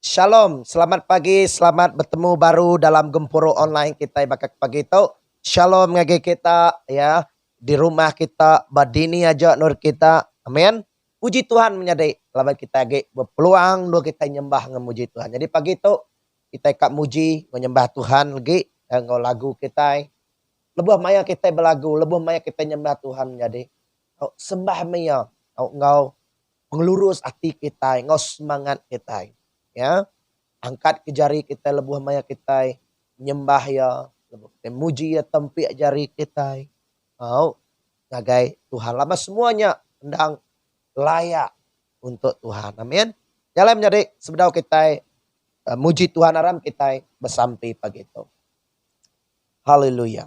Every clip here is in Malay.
Shalom, selamat pagi, selamat bertemu baru dalam Gempuro online kita bakal pagi itu. Shalom ngagi kita ya di rumah kita badini aja nur kita. Amin. Puji Tuhan menyadai lama kita lagi berpeluang dua kita nyembah ngemuji Tuhan. Jadi pagi itu kita kak muji menyembah Tuhan lagi ngau lagu kita. Lebuh maya kita belagu, lebuh maya kita nyembah Tuhan jadi. Ngau sembah maya, ngau pengelurus hati kita, ngau semangat kita. Ya, angkat ke jari kita lebuh maya kita nyembah ya, lebuh kita muji ya tempi jari kita. Ngagai Tuhan lama semuanya endang layak untuk Tuhan. Amin. Jalan menjadi sebedau kita muji Tuhan aram kita bersampai pagi itu. Haleluya.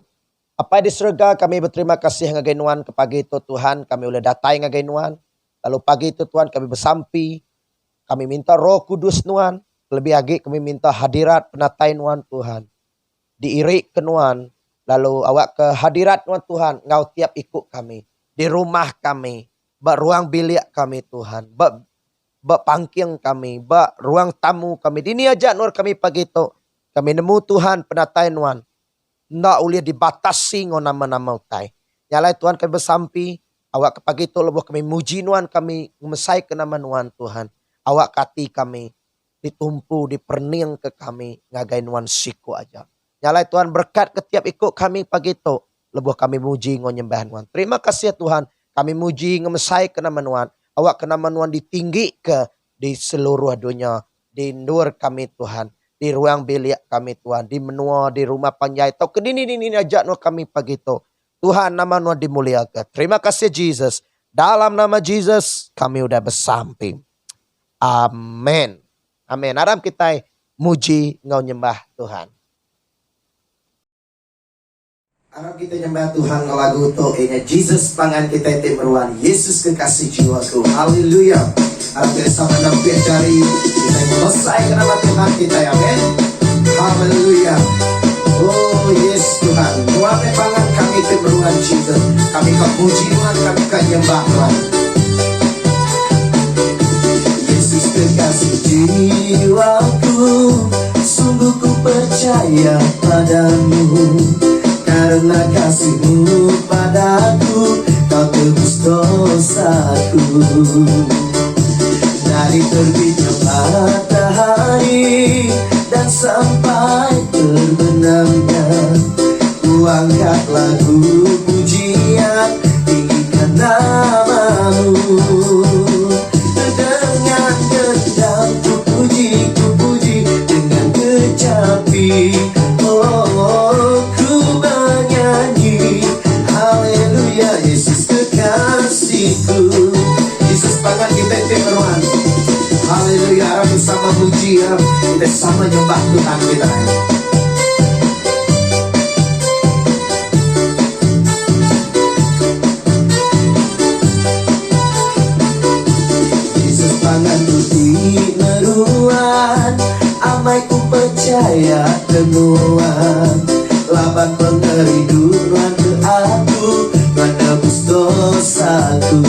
Apa di surga kami berterima kasih ngagai nuan ke pagi itu Tuhan, kami boleh datai ngagai nuan. Lalu pagi itu Tuhan kami bersampai. Kami minta Roh Kudus Nuan, lebih lagi kami minta hadirat penatai Nuan Tuhan. Diirik ke Nuan, lalu awak ke hadirat Nuan Tuhan, ngau tiap ikut kami. Di rumah kami, ruang bilik kami Tuhan, pangking kami, ruang tamu kami. Dini aja Nur kami pagi itu. Kami nemu Tuhan penatai Nuan. Nggak boleh dibatasi ngau nama-nama utai. Nyalai Tuhan kami bersampi, awak ke pagi itu lebuh kami muji Nuan, kami ngemesai ke nama Nuan Tuhan. Awak kati kami ditumpu, diperning ke kami ngagai nuan siku aja. Nyalai Tuhan berkat ketiap ikut kami pagi itu. Lebuh kami muji nyembah nuan. Terima kasih ya Tuhan. Kami muji ngemesai ke nama nuan. Awak ke nama nuan ditinggi ke di seluruh dunia. Di nur kami Tuhan. Di ruang bilik kami Tuhan. Di menua, di rumah panjai. Tau ke dini aja nuan kami pagi itu. Tuhan nama nuan dimuliakan. Terima kasih Jesus. Dalam nama Jesus kami udah bersamping. Amin. Amin. Aram kita muji ngau nyembah Tuhan. Aram kita nyembah Tuhan ngau lagu to ini Jesus pangan kita meruan Yesus kekasih jiwaku. Haleluya. Aram kita sama nampi cari kita selesai ke nama Tuhan kita. Amin. Haleluya. Oh yes Tuhan. Tuhan pangan kami meruan Jesus. Kami kau puji Tuhan, kami kau nyembah Tuhan. Kekasih jiwaku, sungguh ku percaya padamu. Karena kasihmu padaku, kau tebus dosaku. Dari terbitnya matahari dan sampai terbenamnya, ku angkat lagu pujian, tinggikan namamu. Ku puji dengan kecapi. Oh, ku bernyanyi haleluya Yesus kekasihku. Yesus pangan kita meruan. Haleluya. Kita sama puji, kita sama nyembah Tuhan kita. Yesus pangan putih meruan, amai ku percaya temuan. Laban pengeriduan ke aku, menebus dosaku.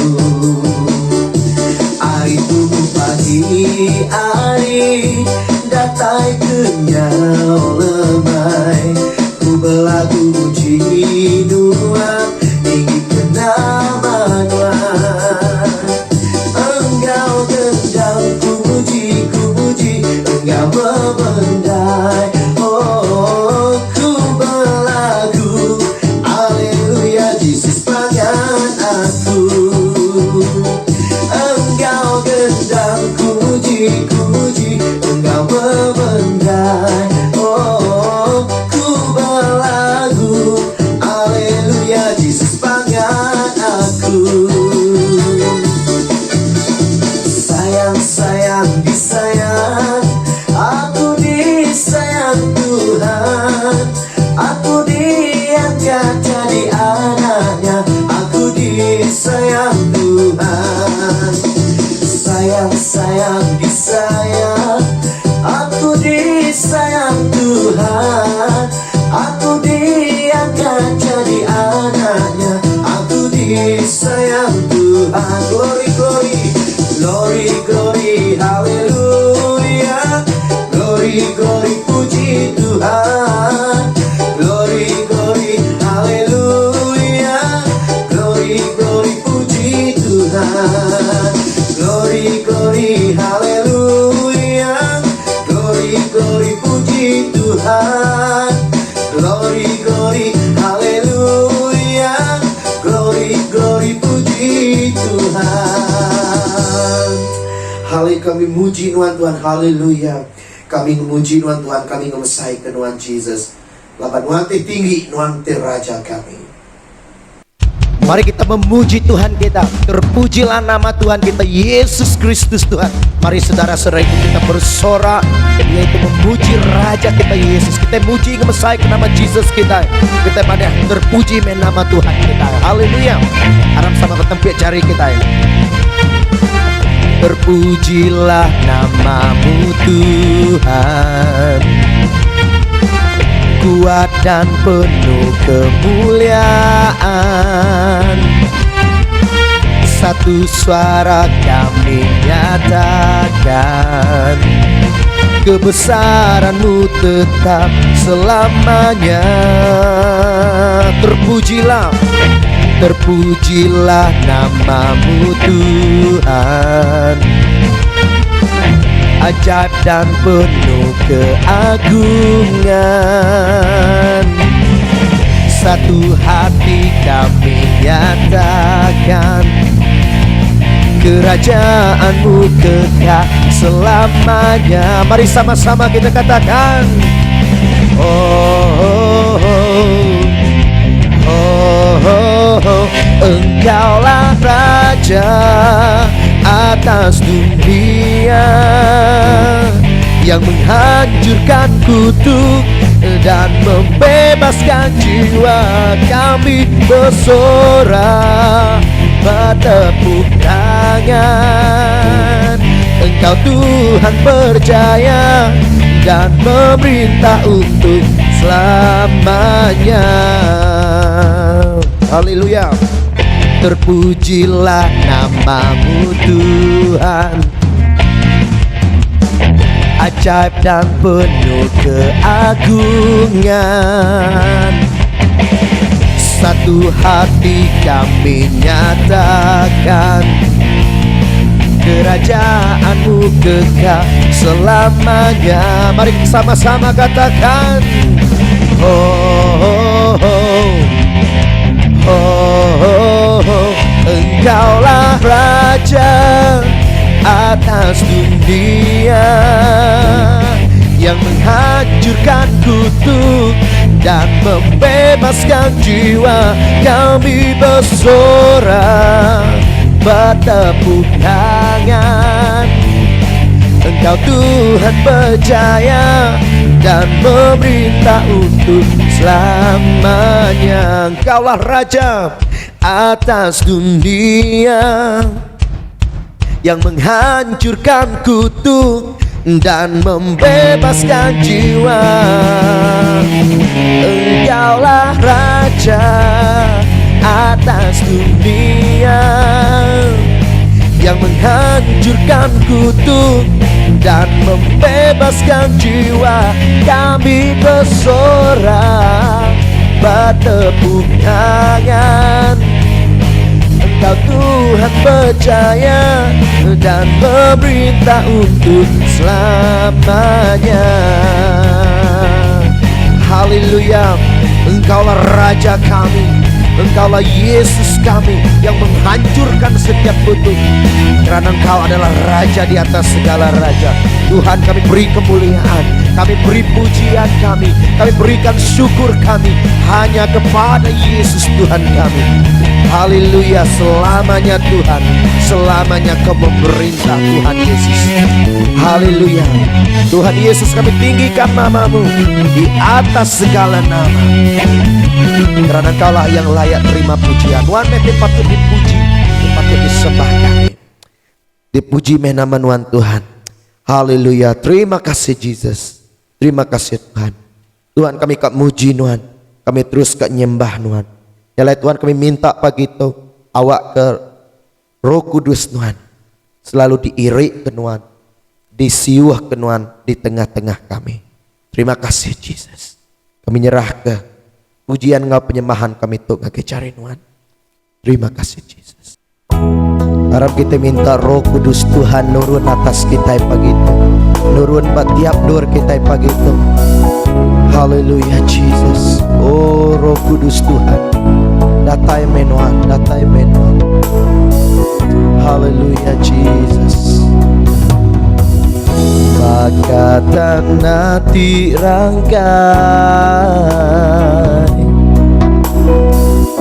Hari tubuh pagi hari, datai kenyau lemai. Ku belagu puji Tuhan, tinggi ke nama Tuhan. Engkau gendang ku puji, engkau memandai. Oh, ku belagu haleluya Yesus pangan aku. Engkau gendang ku puji, engkau memandai. Oh, ku belagu haleluya Yesus pangan aku. Sayang disayang, aku disayang Tuhan. Aku diangkat jadi anaknya, aku disayang Tuhan. Sayang disayang, aku disayang Tuhan. Aku diangkat jadi anaknya, aku disayang Tuhan. Glory, glory, glory, glory, haleluya. kami muji Tuhan, haleluya. Kami memuji Tuhan, kami ngemesai ke Tuhan Jesus. Laban Tuhan tinggi, Tuhan Raja kami. Mari kita memuji Tuhan kita. Terpujilah nama Tuhan kita Yesus Kristus Tuhan. Mari saudara-saudara kita bersorak, yaitu memuji Raja kita Yesus. Kita muji ngemesai ke nama Jesus kita. Kita pada terpuji nama Tuhan kita. Haleluya. Harap sama ketempiak jari kita ya. Terpujilah namamu Tuhan, kuat dan penuh kemuliaan. Satu suara kami nyatakan, kebesaran-Mu tetap selamanya. Terpujilah, terpujilah namamu Tuhan, ajaib dan penuh keagungan. Satu hati kami nyatakan, kerajaan-Mu kekal selamanya. Mari sama-sama kita katakan, oh, oh, oh, oh, Engkaulah Raja atas dunia, yang menghancurkan kutuk dan membebaskan jiwa. Kami bersorak, bertepuk tangan. Engkau Tuhan berjaya dan memerintah untuk selamanya. Haleluya. Terpujilah namamu Tuhan, ajaib dan penuh keagungan. Satu hati kami nyatakan, kerajaan-Mu kekal selamanya. Mari sama-sama katakan, oh, oh, oh, oh, oh, Engkaulah Raja atas dunia, yang menghancurkan kutuk dan membebaskan jiwa. Kami bersorak, bertepuk tangan. Engkau Tuhan berjaya dan memerintah untuk selamanya. Engkaulah Raja atas dunia, yang menghancurkan kutuk dan membebaskan jiwa. Engkaulah Raja atas dunia, yang menghancurkan kutuk dan membebaskan jiwa. Kami bersorak, bertepuk tangan. Engkau Tuhan berjaya dan memerintah untuk selamanya. Haleluya. Engkaulah Raja kami, Engkaulah Yesus kami, yang menghancurkan setiap kutuk. Karena Engkau adalah Raja di atas segala raja. Tuhan, kami beri kemuliaan, kami beri pujian kami berikan syukur kami hanya kepada Yesus Tuhan kami. Haleluya. Selamanya Tuhan, selamanya Kau memerintah Tuhan Yesus. Haleluya. Tuhan Yesus, kami tinggikan namamu di atas segala nama, karena Engkaulah yang layak terima pujian. Tuhan, mete patut dipuji, patut disembah kami. Dipuji nama Tuhan. Haleluya. Terima kasih Jesus. Terima kasih Tuhan. Tuhan, kami kak muji Tuhan, kami terus kak nyembah Tuhan. Ya Tuhan, kami minta pagi itu awak ke Roh Kudus Tuhan, selalu diirik ke Tuhan, disiuh ke Tuhan di tengah-tengah kami. Terima kasih Jesus. Kami nyerah ke pujian Engkau, penyembahan kami tuh ngake cari Tuhan. Terima kasih Jesus. Harap kita minta Roh Kudus Tuhan nurun atas kita pagi itu, nurun tiap dur kita pagi itu. Haleluya Jesus. Oh Roh Kudus Tuhan, datai menuan, datai menuan. Haleluya Jesus. tanati rangkai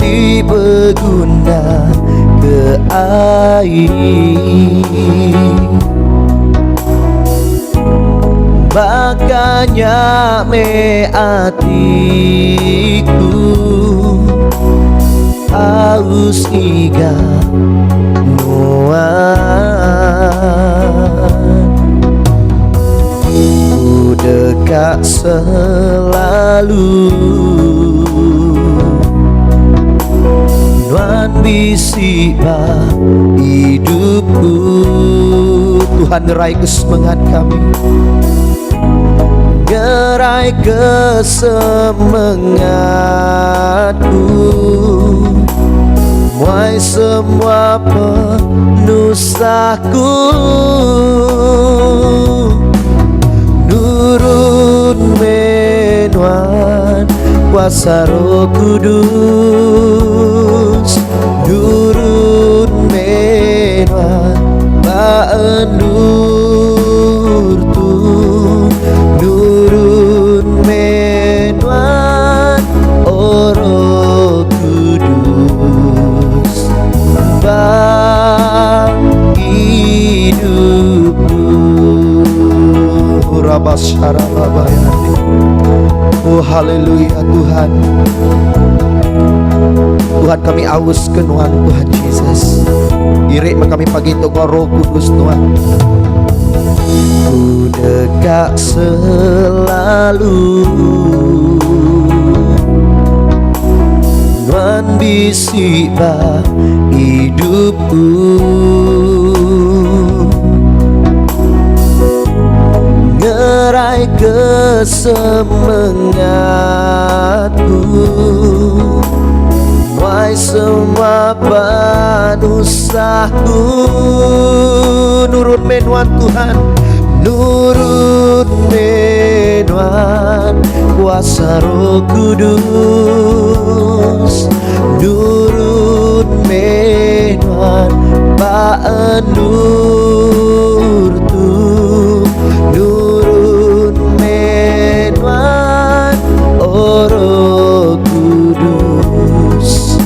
tiba guna ke air, makanya me atiku aus iga nuan, ku dekat selalu nuan bisi ba hidupku. Tuhan ngerai kesemangat kami, ngerai kesemangatku, muai semua penusaku, nurun menuan kuasa Roh Kudus, nurun menuan baenur tu, nurun menuan Roh Kudus ba hidupku. Rabasyarababayani. Oh haleluya Tuhan. Tuhan kami aus kenuan Tuhan Yesus. Irik kami pagi itu Roh Kudus Tuhan. Ku dekat selalu nuan bisi ba hidupku, ngerai kesemangatku, muai semua panusaku, nurun menuan Tuhan, nurun menuan kuasa Roh Kudus, nurun menuan baenur tu, nurun menuan Roh Kudus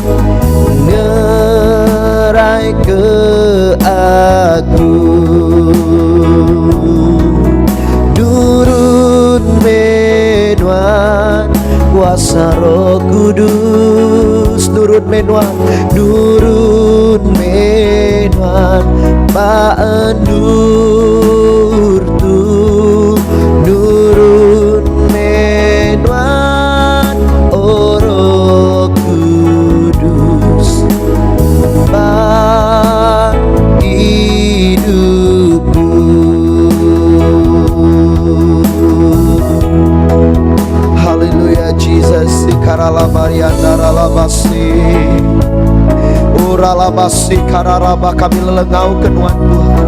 ngerai ke aku, nurun menuan kuasa Roh Kudus, nurun menuan, nurun menuan baenur tu, nurun menuan Roh Kudus ba hidupku. Haleluya Jesus. Ikaralabariandaralabasi uralabasi kararaba, kami lelengau kenuan Tuhan.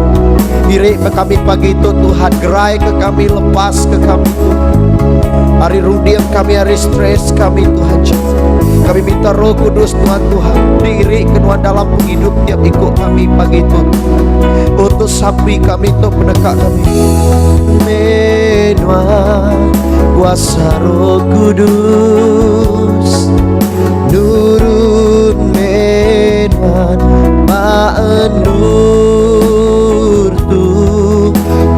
Irik kami pagi itu Tuhan, gerai ke kami, lepas ke kami Tuhan. Hari rudiam kami, hari stres kami Tuhan Jesus. Kami minta Roh Kudus Tuhan diri kenuan dalam hidup tiap ikut kami pagi itu. Utus sapi kami itu pendekat kami. Menuan kuasa Roh Kudus, nurun menuan baenur tu,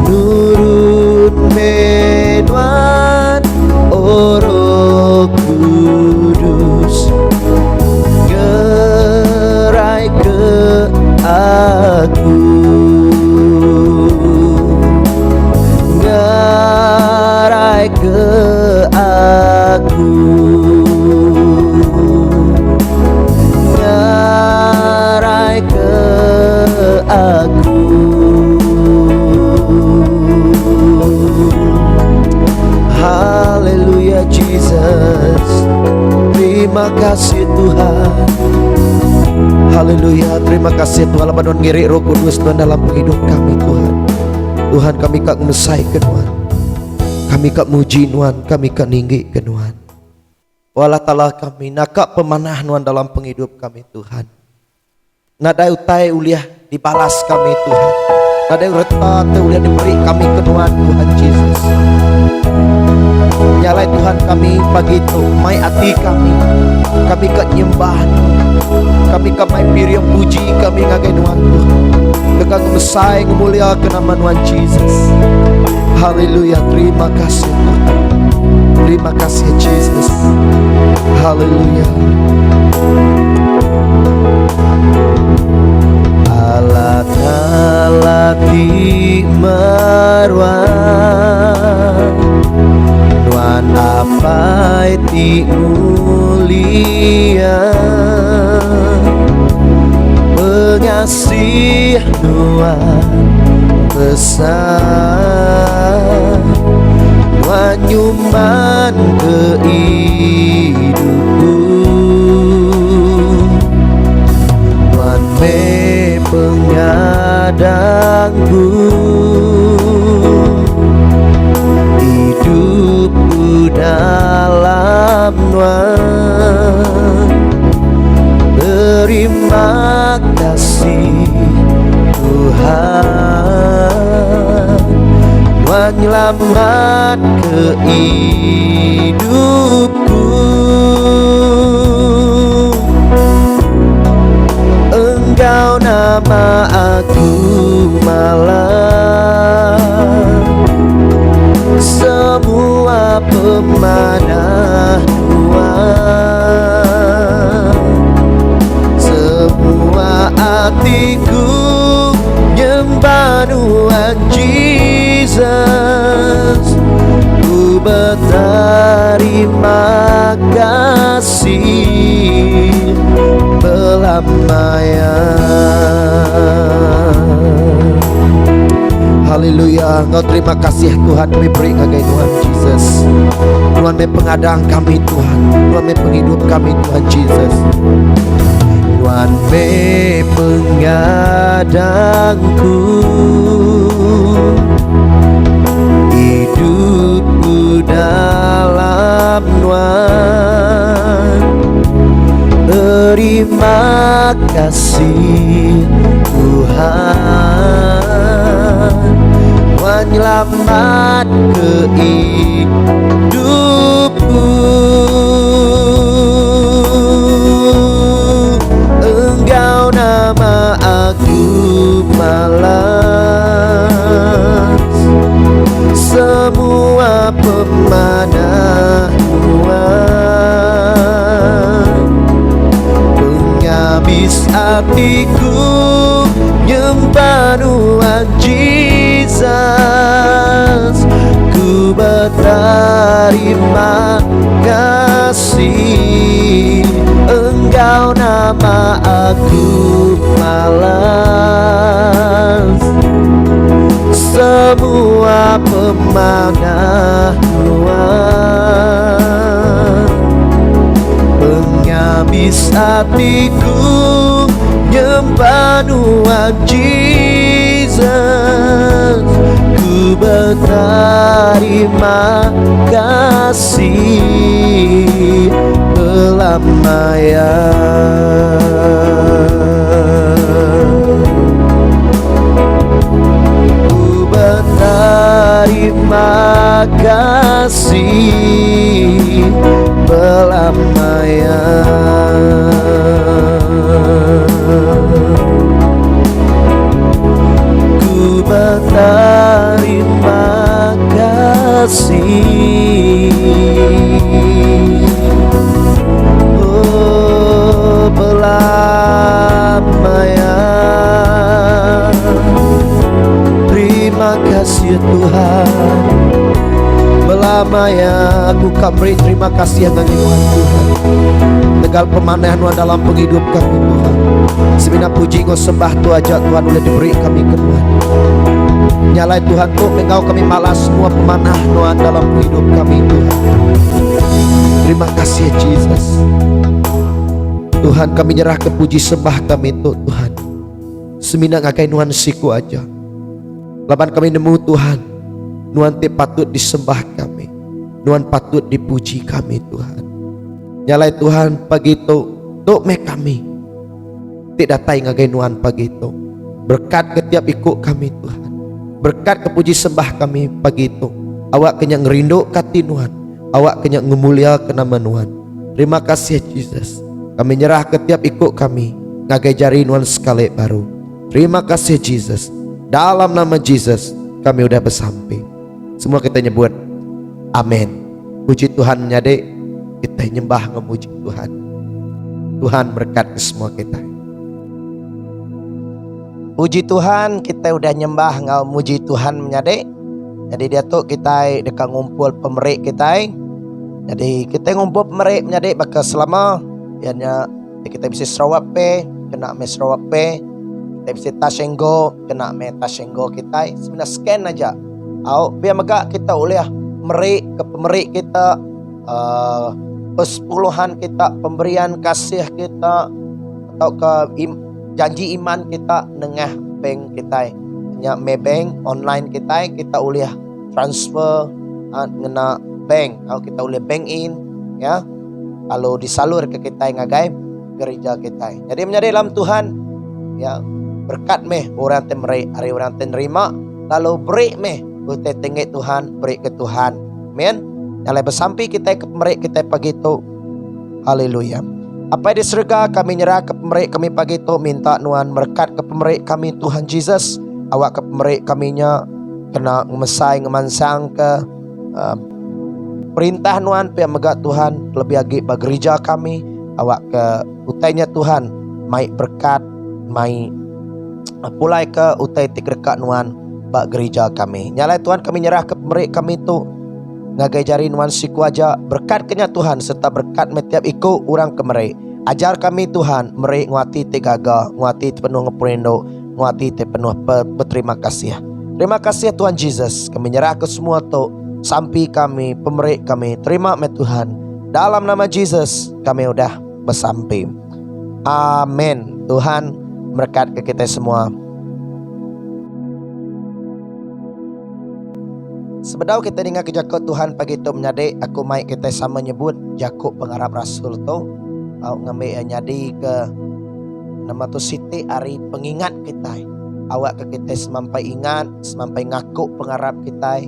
nurun menuan Roh Kudus gerai ke aku, gerai ke aku, gerai ke aku. Haleluya Jesus. Terima kasih Tuhan. Haleluya, terima kasih Tuhan. Laban ngiri Roh Kudus Tuhan dalam hidup kami Tuhan. Tuhan kami kak mesai kenuan, kami kak muji nuan, kami kak ninggi kenuan. Walau taala kami nakak pemanah nuan dalam penghidup kami Tuhan. Nadai utai uliah dibalas kami Tuhan. Ada yang retak udah diberi kami kenuan Tuhan Yesus. Nyalai Tuhan kami pagi itu, mai hati kami ke nyembah, kami ke mai piriam puji kami ngagai Tuhan Tuhan. Dekang mesai mulia ke nama Tuhan Yesus. Haleluya, terima kasih Tuhan. Terima kasih Yesus. Haleluya. Allah talati marwan nuan apa ti mulia pengasih nuan besar nuan nyuman kehidupan nuan pengadangku hidupku dalam nuan. Terima kasih Tuhan, Tuhan nyelamat kehidupku. Engkau nama aku malam, semua pemanah Tuhan, semua hatiku nyembah Tuhan Jesus. Ku berterima kasih belamanya. Haleluya, Engkau terima kasih Tuhan, kami beri ngagai Tuhan Jesus. Tuhan me pengadang kami Tuhan, Tuhan me penghidup kami Tuhan Jesus. Tuhan me pengadangku, hidupku dalam Tuhan. Terima kasih Tuhan, menyelamat kehidupku. Engkau nama aku malas, semua pemanah Tuhan. Penghabis hatiku nyembah Tuhan Jesus. Ku berterima kasih, Engkau nama aku malas, semua pemanah Tuhan. Penghabis hatiku nyembah Tuhan Jesus. Ku berterima kasih belamanya. Ku berterima kasih belamanya. Ku berterima kasih, oh belamanya. Terima kasih Tuhan, belamanya aku kabri terima kasih yang Tuhan Tuhan. Tegal pemanahan dalam penghidup kami Tuhan. Semina puji Engkau sembah tu aja Tuhan udah diberi kami ke Tuhan. Nyalai Tuhan tuh engkau kami malas semua pemanah Tuhan dalam hidup kami Tuhan. Terima kasih Jesus. Tuhan kami nyerah ke puji sembah kami tuh Tuhan. Semina ngakai Tuhan siku aja. Laban kami nemu Tuhan, Tuhan te patut disembah kami, Tuhan patut dipuji kami Tuhan. Nyalai Tuhan pagi itu tuk me kami tidak datai ngagai Tuhan pagi itu berkat ketiap ikut kami Tuhan. Berkat kepuji sembah kami pagi itu. Awak kena ngerindu kati Tuhan. Awak kena ngemulia ke nama Tuhan. Terima kasih Jesus. Kami nyerah ketiap ikut kami. Ngagai jari Tuhan sekali baru. Terima kasih Jesus. Dalam nama Jesus kami udah bersampai. Semua kita nyebut amin. Puji Tuhan nyade. Kita nyembah ngemuji Tuhan. Tuhan berkati semua kita. Puji Tuhan, kita udah nyembah ngau muji Tuhan menyade. Jadi dia tuh kita dekat ngumpul pemerik kita. Jadi kita ngumpul pemerik menyade bakal selama ianya kita bisa Sarawak pe, kena me Sarawak pe. Kita bisa Tasenggo, kena me Tasenggo kita. Sebenarnya scan aja. Biar megak kita boleh merik ke pemerik kita, persepuluhan kita, pemberian kasih kita, atau ke janji iman kita nengah bank kita. Nya bank online kita boleh transfer ngena bank. Kalau kita boleh bank in ya. Kalau disalur ke kita ngagai gereja kita. Jadi menjadi dalam Tuhan ya, berkat meh orang temeri hari orang terima, lalu beri meh utai tinggi Tuhan, beri ke Tuhan. Amin. Nyalai bersampai kita ke pemerik kita pagi itu. Haleluya. Apa yang di surga kami nyerah ke pemerik kami pagi itu. Minta Tuhan berkat ke pemerik kami Tuhan Jesus. Awak ke pemerik kaminya kena ngemesai ngemansang ke perintah Tuhan pihak megak Tuhan. Lebih lagi bagi gereja kami. Awak ke utainya Tuhan. Mai berkat. Mai pulai ke utai tik dekat Tuhan bagi gereja kami. Nyalai Tuhan kami nyerah ke pemerik kami itu. Ngagai jari Nuan siku aja berkat kenya Tuhan serta berkat metiap ikut orang kemeri. Ajar kami Tuhan meri nguati tegaga, nguati penuh ngeperindo, nguati penuh berterima kasih. Terima kasih Tuhan Jesus. Kami nyerah ke semua tu sampai kami pemeri kami terima me Tuhan. Dalam nama Jesus kami udah bersampai. Amin. Tuhan berkat ke kita semua. Sebedau kita dengar ke Jakub Tuhan pagi itu menyadi. Aku mai kita sama nyebut Jakub pengarap Rasul tu. Ngambil nyadi ke nama tu Siti hari pengingat kita. Awak ke kita semampai ingat, semampai ngaku pengarap kita.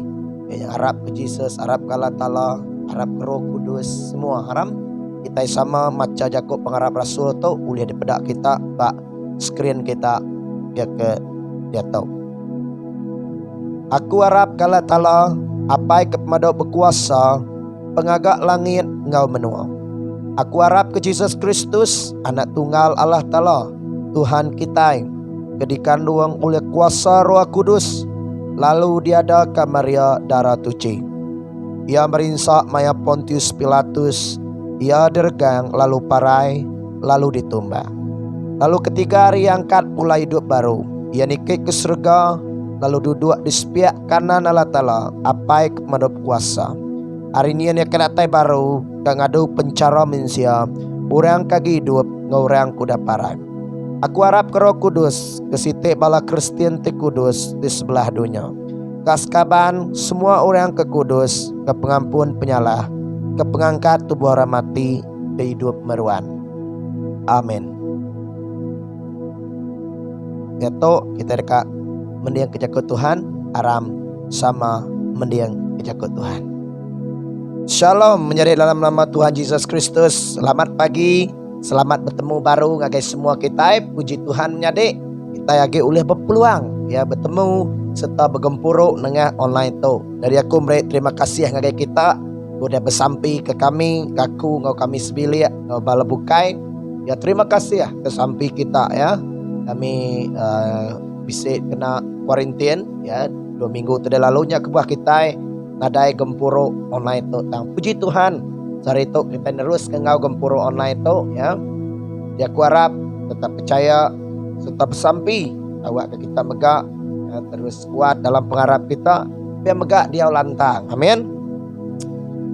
Yang harap ke Jesus, harap ke Allah Ta'ala, harap ke Roh Kudus. Semua haram. Kita sama macam Jakub pengarap Rasul tu. Boleh dipedak kita, bak screen kita. Dia ke dia tahu. Aku harap kala Ta'ala apai kepada berkuasa pengagak langit ngau menua. Aku harap ke Yesus Kristus anak tunggal Allah Ta'ala Tuhan kita kedikandung oleh kuasa Roh Kudus lalu diada ke Maria darah tuci. Ia merinsak maya Pontius Pilatus. Ia dergang lalu parai lalu ditumbah. Lalu ketiga hari angkat pula hidup baru. Ia nikik ke surga lalu duduk di sepiak kanan Allah Ta'ala apai kepada kuasa. Hari ini yang kedatai baru ngadu pencara manusia orang kaki hidup ngorang kuda parai. Aku harap ke Roh Kudus ke siti bala Kristen te kudus di sebelah dunia. Kaskaban semua orang ke kudus ke pengampun penyalah ke pengangkat tubuh orang mati ke hidup meruan. Amin. Yato kita dekat mendiang kejakut Tuhan, aram sama mendiang kejakut Tuhan. Shalom menjadi dalam nama Tuhan Yesus Kristus. Selamat pagi, selamat bertemu baru ngagai semua kita. Puji Tuhan menjadi kita lagi oleh berpeluang ya bertemu serta bergempuruk dengan online tu. Dari aku beri terima kasih ngagai kita sudah bersampai ke kami, kaku ngau kami sebilik ngau bala bukai. Ya terima kasih ya kesampai kita ya. Kami bisa kena kuarantin ya 2 minggu tadi lalunya kebuah kita ngadai gempuro online tu tang puji Tuhan hari itu kita terus ke ngau gempuro online tu ya dia kuarap tetap percaya tetap bersampai awak ke kita megak ya, terus kuat dalam pengharap kita biar megak dia lantang amin.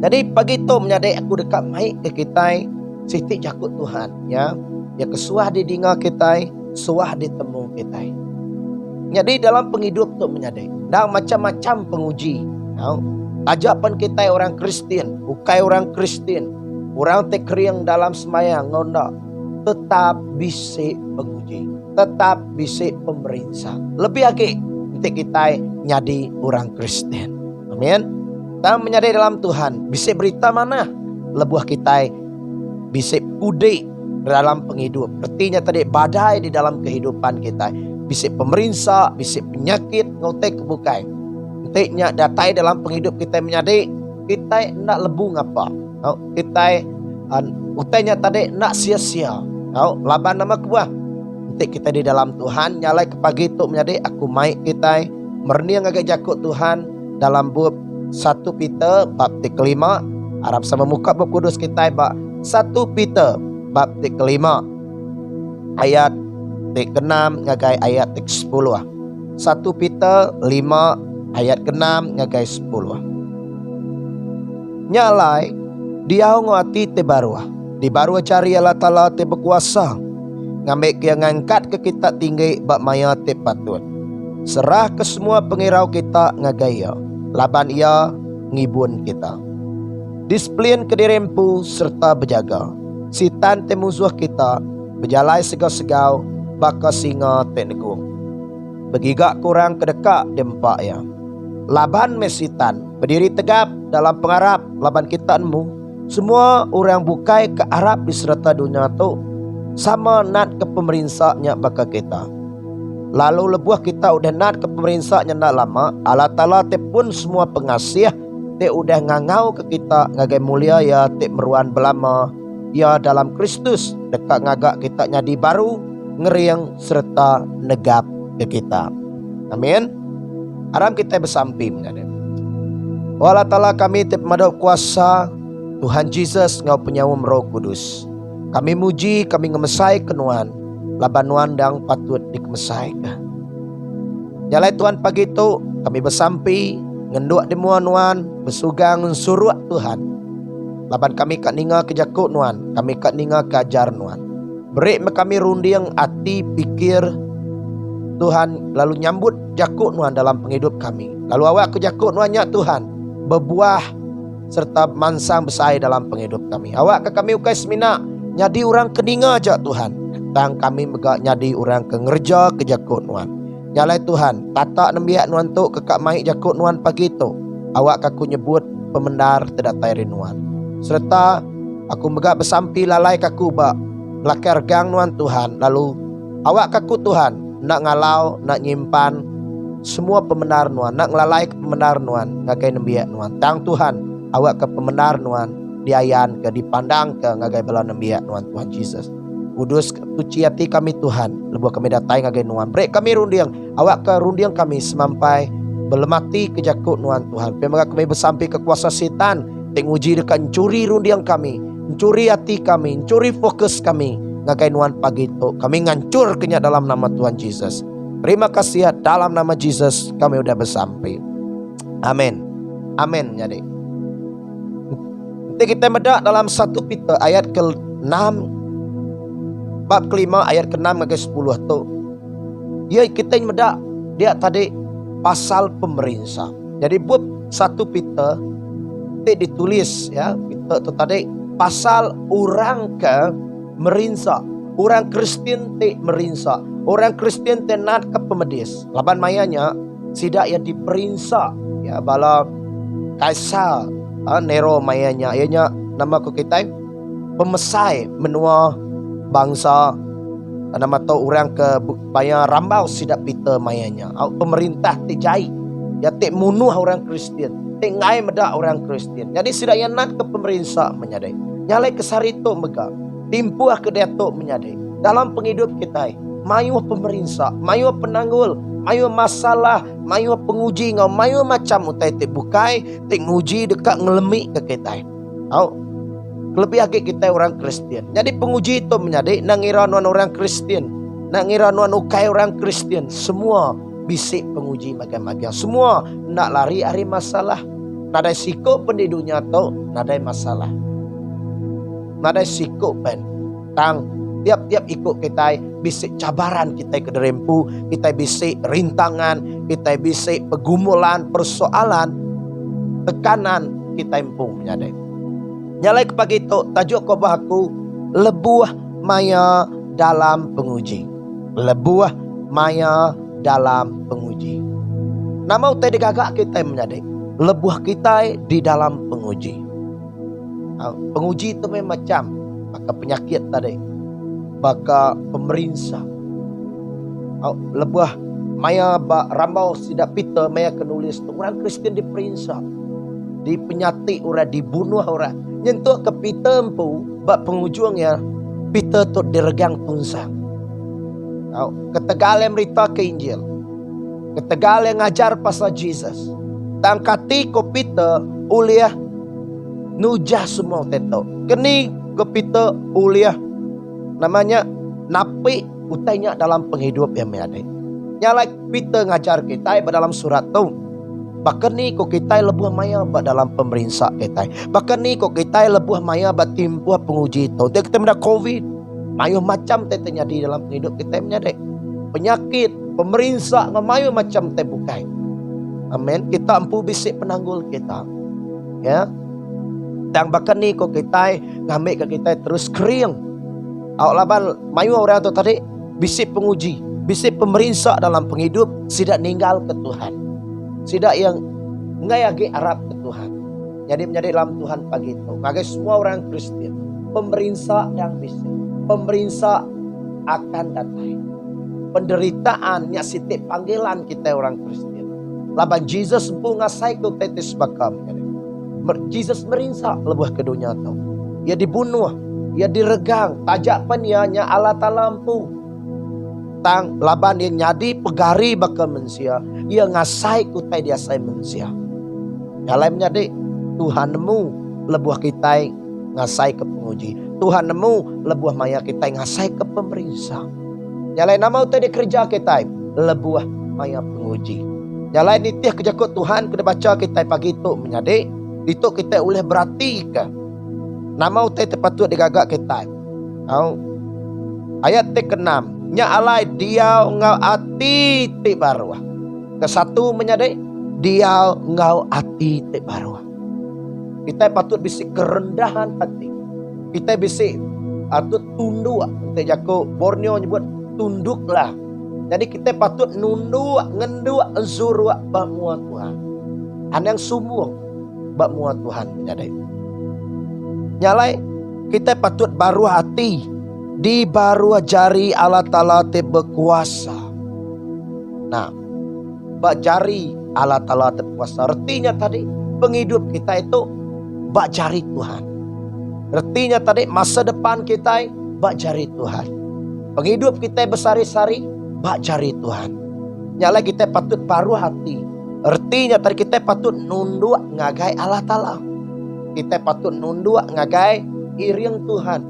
Jadi pagi itu menyadai aku dekat mai ke kita Siti Jakub Tuhan ya dia kesuah di dinga kita suah ditemu kita. Jadi dalam penghidup tu menyadai dan macam-macam penguji. Ajapan kita orang Kristen, bukai orang Kristen, orang tekriang dalam semayang ngonda, tetap bisa penguji, tetap bisa pemerintah. Lebih lagi nanti kita nyadi orang Kristen. Amin. Kita menyadari dalam Tuhan, bisa berita mana lebuah kita bisa pudih dalam penghidup. Artinya tadi badai di dalam kehidupan kita. Bisa pemerintah, bisa penyakit, ngotek kebukai. Nantinya datai dalam penghidup kita menyadari kita nak lebu ngapa. Kita utainya tadi nak sia-sia. Laban nama kuah. Nanti kita di dalam Tuhan nyalai ke pagi itu menyadari aku maik kita merniang agak jakut Tuhan dalam bab 1 Peter bab 5. Harap sama muka bab kudus kita bab 1 Peter bab 5 ayat 6 ngagai ayat 10. 1 Peter 5 ayat 6 ngagai 10. Nyalai dia ngati te barua. Di barua cari Allah Ta'ala te berkuasa. Ngambek yang ngangkat ke kita tinggi bak maya te patut. Serah ke semua pengirau kita ngagaya. Laban ia ngibun kita. Disiplin kedirempu serta berjaga. Sitan te musuh kita. Berjalai segau-segau. Baka singa te negung. Begigak kurang kedekat dempak ya. Laban mesitan. Berdiri tegap dalam pengarap. Laban kitaanmu. Semua orang bukai ke Arab di serta dunia tu sama nat ke pemerintahnya baka kita. Lalu lebuah kita udah nat ke pemerintahnya nak lama. Allah Ta'ala te pun semua pengasih te udah ngangau ke kita ngagai mulia ya te meruan belama ya dalam Kristus dekat ngagak kita nyadi baru ngeriang serta negap ke kita. Amin. Aram kita bersampi menjadi. Allah Ta'ala kami te pemadau kuasa Tuhan Yesus ngau penyawam Roh Kudus. Kami muji, kami ngemesai kenuan. Laban nuan dang patut dikemesai ke. Nyalai Tuhan pagi itu kami bersampi ngenduk demuan nuan bersugang suruh Tuhan. Laban kami kat ninga kejakut nuan, kami kat ninga kajar nuan. Beri kami rundiang hati pikir Tuhan lalu nyambut jakut nuan dalam penghidup kami. Lalu awak ke jakut nuannya Tuhan berbuah serta mansang besai dalam penghidup kami. Awak ke kami ukai semina nyadi orang keninga aja Tuhan. Tang kami megak nyadi orang ke ngerja ke jakut nuan. Nyalai Tuhan, tata nembiak nuan tu ke kak maik jakut nuan pagi tu. Awak aku nyebut pemendar terdatai rinuan. Serta aku megak bersampi lalai kaku bak lakar gang nuan Tuhan. Lalu awak kaku Tuhan nak ngalau, nak nyimpan semua pemendar nuan, nak ngelalai ke pemendar nuan, ngagai nembiak nuan. Tang Tuhan awak ke pembenar nuan diayan ke dipandang ke ngagai bela nembiak nuan Tuhan Yesus. Kudus tuci hati kami Tuhan. Lebuh kami datai ngagai nuan. Brek kami rundiang. Awak ke rundiang kami semampai belemati ke jakut nuan Tuhan. Pemaka kami bersampai ke kuasa setan. Teng uji dekat mencuri rundiang kami. Mencuri hati kami. Mencuri fokus kami. Ngagai nuan pagi itu. Kami ngancur kenya dalam nama Tuhan Yesus. Terima kasih ya dalam nama Yesus kami udah bersampai. Amin. Amin jadi. Nanti kita medak dalam 1 Peter ayat ke-6 bab ke-5 ayat ke-6 ke 10 tu. Ya kita medak dia tadi pasal pemerintah. Jadi bab 1 Peter ditulis ya Peter tu tadi pasal orang ke merintah. Orang Kristen te merintah. Orang Kristen te nat ke pemedis. Laban mayanya sidak ya diperintah ya bala Kaisar Nero mayanya ianya nama ku kita pemesai menua bangsa nama tau orang ke bayar rambau sidak Peter mayanya pemerintah tejai ya te munuh orang Kristen te ngai medak orang Kristen jadi sidak yang nak ke pemerintah menyadai nyalai kesari tu mega timpuah ke dia tu menyadai dalam penghidup kita mayu pemerintah mayu penanggul mayu masalah, mayu penguji ngau, mayu macam utai te bukai, te nguji dekat ngelemik ke kita. Lebih lagi kita orang Kristen. Jadi penguji itu menjadi nangira nuan orang Kristen, nangira nuan ukai orang Kristen. Semua bisik penguji magang-magang. Semua nak lari hari masalah. Nadai sikuk pendidunya tu, nadai masalah. Nadai sikuk pen. Tang tiap-tiap ikut kita bisik cabaran kita ke derempu, kita bisik rintangan, kita bisik pergumulan, persoalan, tekanan kita empung menyadai. Nyalai kepagi itu tajuk kobah aku lebuah maya dalam penguji. Lebuah maya dalam penguji. Nama utai digagak kita menjadi lebuh kita di dalam penguji. Penguji itu memang macam maka penyakit tadi, maka pemerintah. Lebuh maya rambau sidak pita maya kenulis tu orang Kristen diperintah, di penyati orang dibunuh orang nyentuh ke pita empu bak pengujungnya pita tu diregang tunsang. Ketegal yang berita ke Injil, ketegal yang ngajar pasal Jesus, tangkati ko pita uliah nujah semua teto keni ke pita uliah namanya napi utainya dalam penghidup yang ada. Nyalai pita ngajar kita dalam surat tu. Bahkan ni ko kita lebuh maya dalam pemerintah kita. Bahkan ni ko kita lebuh maya timpuh penguji tu. Dia kita mendak COVID. Mayu macam te terjadi dalam hidup kita menjadi penyakit pemerintah ngamayu macam te bukai. Amin. Kita ampu bisik penanggul kita. Ya. Dan bahkan ni ko kita ngambil ke kita terus kering. Laban mayu orang tu tadi bisik penguji, bisik pemerintah dalam penghidup sidak ninggal ke Tuhan. Sidak yang ngayagi Arab ke Tuhan. Jadi menjadi dalam Tuhan pagi itu. Bagi semua orang Kristen, pemerintah yang bisik. Pemerintah akan datang. Penderitaan yang setiap panggilan kita orang Kristen. Laban Jesus bunga saiko tetes bakam. Jesus merinsak lebuh ke dunia tu. Ia dibunuh, ia diregang, tajak penianya alat lampu. Tang laban yang nyadi pegari bakal mensia. Ia ngasai kutai dia sai mensia. Dalam menjadi Tuhanmu lebuh kita ngasai ke penguji. Tuhan nemu lebuah maya kita ngasai ke pemerintah. Nyalain nama utai di kerja kita lebuah maya penguji. Nyalain nitih kejakut Tuhan kena baca kita pagi itu menjadi itu kita boleh berarti ke nama utai terpatut digagak kita. Ayat ke-6 nya alai dia ngau ati ti baruah. Ke-1 menjadi dia ngau ati ti baruah. Kita patut bisik kerendahan hati. Kita bisik atau tunduk. Nanti Jakob Borneo nyebut tunduklah. Jadi kita patut nunduk, ngenduk, zuruk bak mua Tuhan. Anang sumur bak mua Tuhan menjadi. Nyalai kita patut baru hati di baru jari Allah Ta'ala te berkuasa. Nah, bak jari Allah Ta'ala te berkuasa. Artinya tadi penghidup kita itu bak jari Tuhan. Artinya tadi masa depan kita bak jari Tuhan. Penghidup kita bersari-sari bak jari Tuhan. Nyala kita patut baru hati. Artinya tadi kita patut nunduk ngagai Allah Ta'ala. Kita patut nunduk ngagai iring Tuhan.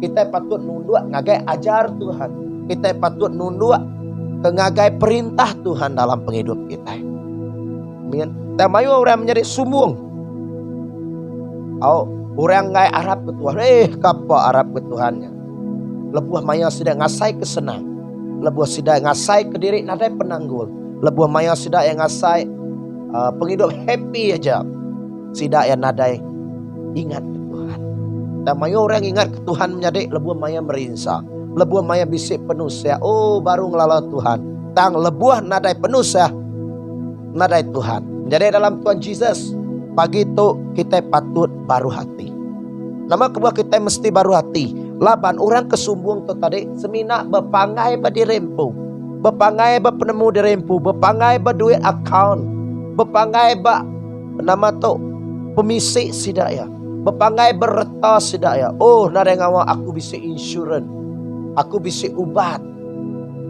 Kita patut nunduk ngagai ajar Tuhan. Kita patut nunduk ngagai perintah Tuhan dalam penghidup kita. Amin. Dan mayu orang menjadi sumbung. Orang ngai Arab ke Tuhan. Kapa Arab ke Tuhannya. Lebuah maya sidak ngasai ke senang. Lebuah sidak ngasai ke diri nadai penanggul. Lebuah maya sidak yang ngasai penghidup happy aja. Sidak yang nadai ingat ke Tuhan. Dan maya orang ingat ke Tuhan menjadi lebuah maya merinsa. Lebuah maya bisik penuh saya. Baru ngelala Tuhan. Tang lebuah nadai penuh saya. Nadai Tuhan. Menjadi dalam Tuhan Jesus. Pagi itu kita patut baru hati. Nama kebuah kita mesti baru hati. Laban orang kesumbung tu tadi semina berpangai berdirempu. Berpangai berpenemu dirempu. Berpangai berduit account. Berpangai ber nama tu pemisik sidak ya. Berpangai berreta sidak ya. Nada ngawa aku bisa insurans. Aku bisa ubat.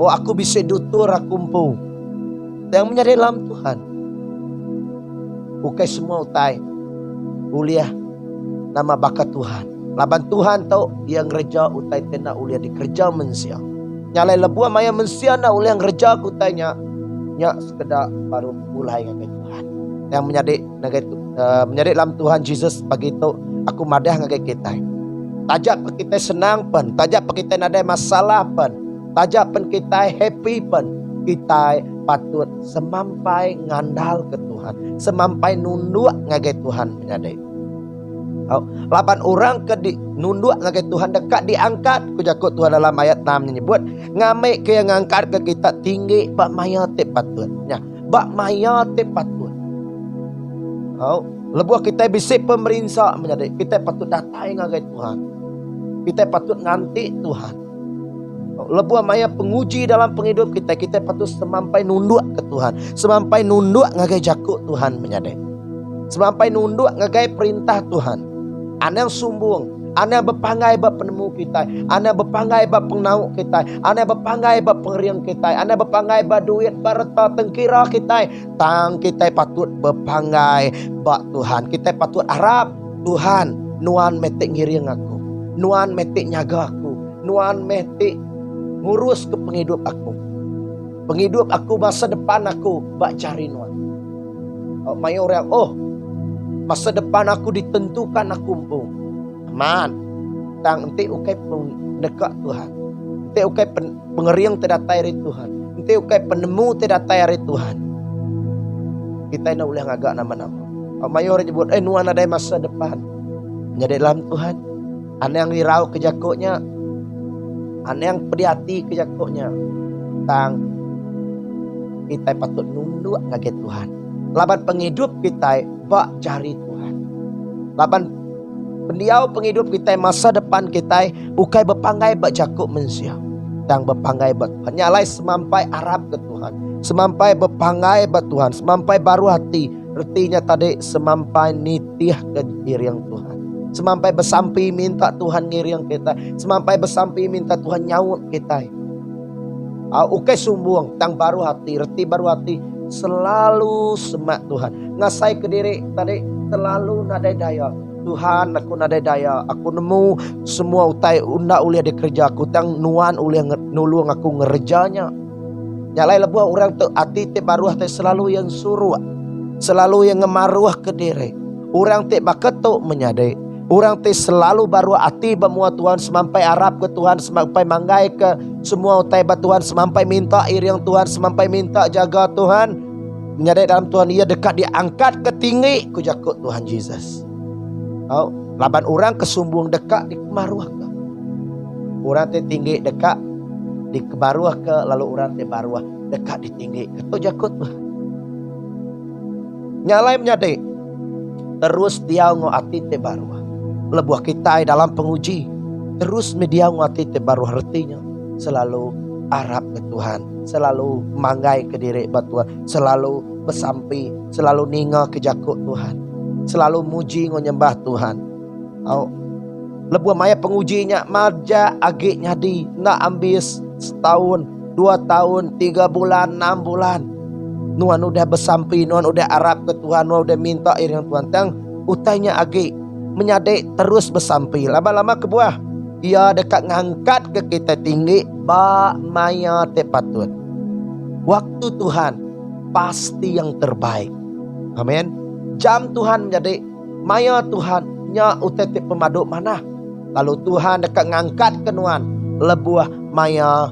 Aku bisa dutur aku empu. Yang menjadi dalam Tuhan. Bukai semua utai uliah nama bakat Tuhan. Laban Tuhan tahu yang reja utai tena uliah dikerja mensia. Nyalai lebuah maya mensia na uliah yang reja kutanya nya sekedar baru mulai ngagai Tuhan. Yang menjadi dalam Tuhan Jesus pagi itu aku madah ngagai kita. Tajak kita senang pen, tajak kita ada masalah pen, tajak pen kita happy pen, kita patut semampai ngandal ke Tuhan, semampai nunduk ngagai Tuhan menjadi. Lapan orang ke nunduk ngagai Tuhan dekat diangkat ku jakut Tuhan dalam ayat 6 menyebut ngamik ke yang ngangkat ke kita tinggi pak maya te patutnya bak maya te patut. Lebuh kita bisik pemerintah menjadi kita patut datai ngagai Tuhan. Kita patut nganti Tuhan. Lebuh maya penguji dalam penghidup kita, kita patut semampai nunduk ke Tuhan, semampai nunduk ngagai jakuk Tuhan menjadi. Semampai nunduk ngagai perintah Tuhan. Ana yang sumbung, ana yang berpangai bab penemu kita, ana yang berpangai bab pengnau kita, ana yang berpangai bab pengeriang kita, ana yang berpangai bab duit, barata tengkira kita. Tang kita patut berpangai bab Tuhan. Kita patut harap Tuhan, nuan metik ngiriang aku, nuan metik nyaga aku, nuan metik ngurus ke penghidup aku. Penghidup aku, masa depan aku, bak cari nuan. Mayor yang masa depan aku ditentukan aku pun. Aman. Tang enti ukai pun dekat Tuhan. Enti ukai pengeriang terdatai dari Tuhan. Enti ukai penemu terdatai dari Tuhan. Kita nak boleh ngagak nama-nama. Mayor nyebut, nuan ada masa depan. Menjadi dalam Tuhan. Ana yang dirau ke jakuknya. Ana yang pedih ke jakuknya. Tang kita patut nunduk ngaget Tuhan. Laban penghidup kita bak cari Tuhan. Laban pendiau penghidup kita masa depan kita ukai berpangai bak jakuk manusia. Tang berpangai bak Tuhan. Nyalai semampai Arab ke Tuhan. Semampai berpangai bak Tuhan. Semampai baru hati. Artinya tadi semampai nitih ke diriang Tuhan. Semampai bersampi minta Tuhan ngiriang kita. Semampai bersampi minta Tuhan nyaut kita. Ukai sumbung tang baru hati. Reti baru hati. Selalu semak Tuhan. Ngasai ke diri tadi selalu nadai daya. Tuhan aku nadai daya. Aku nemu semua utai unda uliah di kerja aku. Tang nuan uliah nulung aku ngerjanya. Nyalai lebuah orang tu hati te baruah te selalu yang suruh. Selalu yang ngemaruah ke diri. Orang te baketuk menyadai. Orang te selalu baru hati bemua Tuhan. Semampai Arab ke Tuhan. Semampai manggai ke semua utai bat Tuhan. Semampai minta iriang Tuhan. Semampai minta jaga Tuhan. Menyadai dalam Tuhan ia dekat diangkat ke tinggi. Ku jakut Tuhan Yesus. Laban orang kesumbung dekat di kemaruah ke. Orang te tinggi dekat di kebaruah ke. Lalu orang te baruah dekat di tinggi. Ketuk jakut Tuhan. Nyalai menyadai. Terus dia ngoati te baruah. Lebuah kita dalam penguji. Terus media ngoati te baruah artinya. Selalu harap ke Tuhan. Selalu manggai ke diri bat Tuhan. Selalu bersampi. Selalu ninga ke jakuk Tuhan. Selalu muji nyembah Tuhan. Lebuah maya pengujinya. Marja agik nyadi. Nak ambil setahun, 2 tahun, 3 bulan, 6 bulan. Nuan udah bersampi, nuan udah harap ke Tuhan, nuan udah minta iriang Tuhan. Tang utainya agik menyadai terus bersampi. Lama-lama ke buah. Ia dekat ngangkat ke kita tinggi. Bak maya te patut. Waktu Tuhan pasti yang terbaik. Amin. Jam Tuhan menjadi maya Tuhan nya utai te pemaduk mana. Lalu Tuhan dekat ngangkat ke nuan. Lebuah maya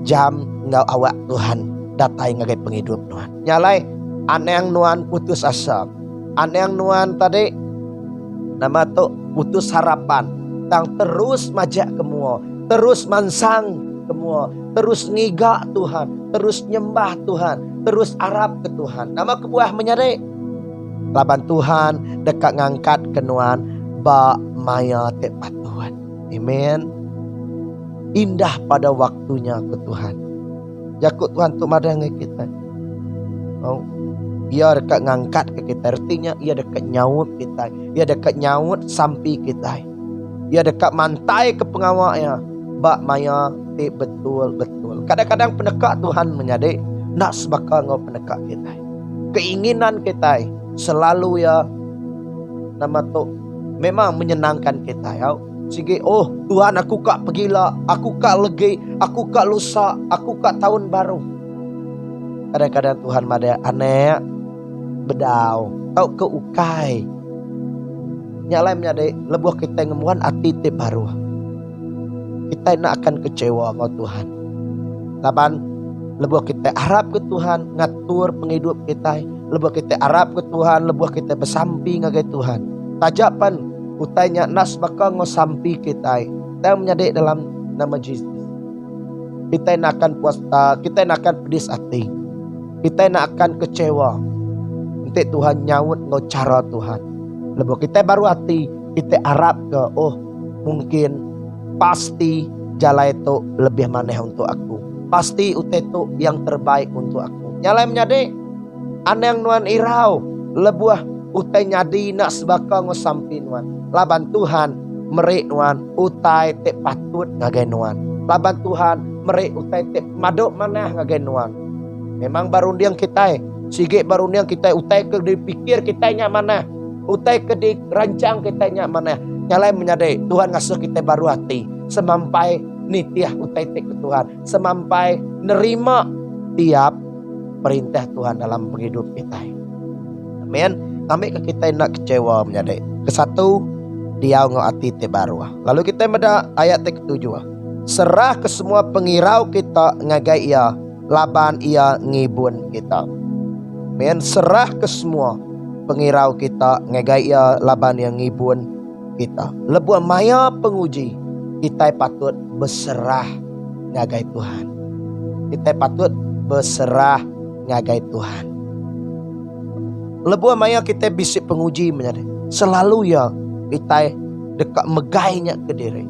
jam ngau awak Tuhan. Datai ngagai penghidup nuan. Nyalai ane yang nuan putus asa. Ane yang nuan tadi nama tu putus harapan. Tang terus majak kemua. Terus mansang kemua. Terus ngigak Tuhan. Terus nyembah Tuhan. Terus harap ke Tuhan. Nama kebuah menyadai. Laban Tuhan dekat ngangkat ke nuan. Bak maya tepat Tuhan. Amen. Indah pada waktunya ke Tuhan. Jakut Tuhan tu madangai kita. Ia dekat ngangkat ke kita. Artinya ia dekat nyaut kita. Ia dekat nyaut sampai kita. Ia dekat mantai ke pengawaknya. Bak maya te betul-betul. Kadang-kadang pendekat Tuhan menyadai. Nak sebakal ngau pendekat kita. Keinginan kita selalu ya. Nama tu memang menyenangkan kita ya. Sige, Tuhan aku kak pergilah, aku kak legi, aku kak lusa, aku kak tahun baru. Kadang-kadang Tuhan mada aneh bedau, tau ke ukai. Nyalai menyadai lebuh kita ngemuan hati te baru. Kita nak akan kecewa sama Tuhan. Laban lebuh kita harap ke Tuhan ngatur penghidup kita. Lebuh kita harap ke Tuhan, lebuh kita bersampi ngagai Tuhan. Tajapan utainya nas bakal ngosampi kita. Kita menyadai dalam nama Yesus. Kita nak akan puas, kita nak akan pedis hati. kita nak akan kecewa. Nanti Tuhan nyawut ngau cara Tuhan. Lepas kita baru hati, kita harap ke, oh mungkin pasti jalan itu lebih maneh untuk aku. Pasti itu yang terbaik untuk aku. Nyalai menyade, aneng nuan irau, lebuah utai nyadi nak sebaka ngosampi nuan. Laban Tuhan merik nuan, utai te patut ngagai nuan. Laban Tuhan merik utai te madok manah ngagai nuan. Memang barundiang kita, sige barundiang kita, utai ke dipikir kita nya mana, utai ke dirancang kita nya mana. Nyalai menyade, Tuhan ngasuh kita baru hati, semampai nitiah utai te ke Tuhan, semampai nerima tiap perintah Tuhan dalam hidup kita. Amin. Kami ke kita nak kecewa menyade. Kesatu, dia ngau hati te baru. Lalu kita meda ayat te ketujuh. Serah ke semua pengirau kita ngagai ia, laban ia ngibun kita. Men serah ke semua pengirau kita ngagai ia, laban ia ngibun kita. Lebuh maya penguji, kita patut berserah ngagai Tuhan. Kita patut berserah ngagai Tuhan. Lebuh maya kita bisik penguji menyadari. Selalu ya kita dekat megainya ke diri.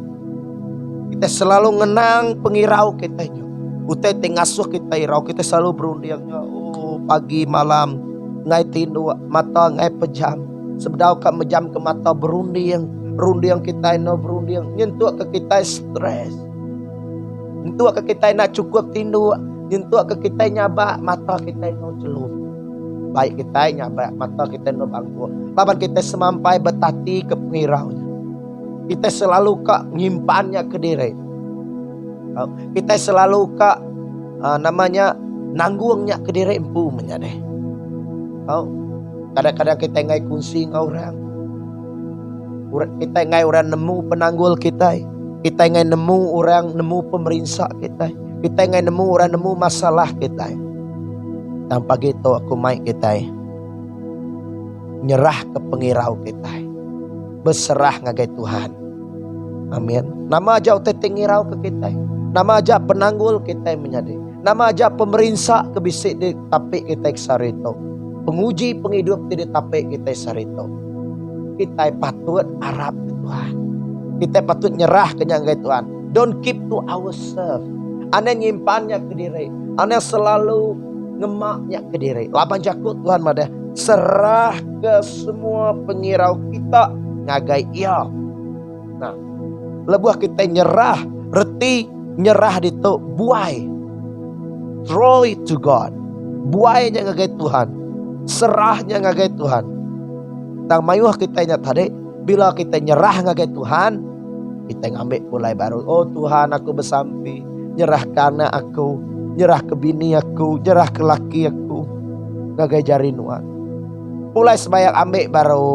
Kita selalu ngenang pengirau kita. Utai tengasuh kita irau, kita selalu berundiangnya. Oh pagi malam ngai tindu mata ngai pejam. Sebedau kat mejam ke mata berundiang. Rundiang kita no berundiang. Nyentuh ke kita stres. Nyentuh ke kita nak cukup tindu. Nyentuh ke kita nyabak mata kita no celup. Baik kita nyabak mata kita no bangku. Laban kita semampai betati ke pengiraunya. Kita selalu kak nyimpannya ke diri. Kita selalu kak namanya nanggungnya ke diri empu menyadeh. Kadang-kadang kita ngai kunsing orang. Kita ngai orang nemu penanggul kita. Kita ngai nemu orang nemu pemerintah kita. Kita ngai nemu orang nemu masalah kita. Tanpa gitu aku mai kita nyerah ke pengirau kita. Berserah ngagai Tuhan. Amin. Nama aja utai tengirau ke kita. Nama aja penanggul kita menyadari. Nama aja pemerintah kebisik di tapik kita sarito. Penguji penghidup di tapik kita sarito. Kita patut harap ke Tuhan. Kita patut nyerah ke ngagai Tuhan. Don't keep to ourselves. Ane nyimpannya ke diri. Ane selalu ngemaknya ke diri. Laban jakut Tuhan madah. Serah ke semua pengirau kita ngagai ia. Nah, lebuah kita nyerah, reti nyerah itu buai. Throw it to God. Buainya ngagai Tuhan. Serahnya ngagai Tuhan. Tang mayuh kita nyat tadi, bila kita nyerah ngagai Tuhan, kita ngambil mulai baru. Oh Tuhan, aku bersampi, nyerah karena aku, nyerah ke bini aku, nyerah ke laki aku, ngagai jari nuan. Mulai sebanyak ambil baru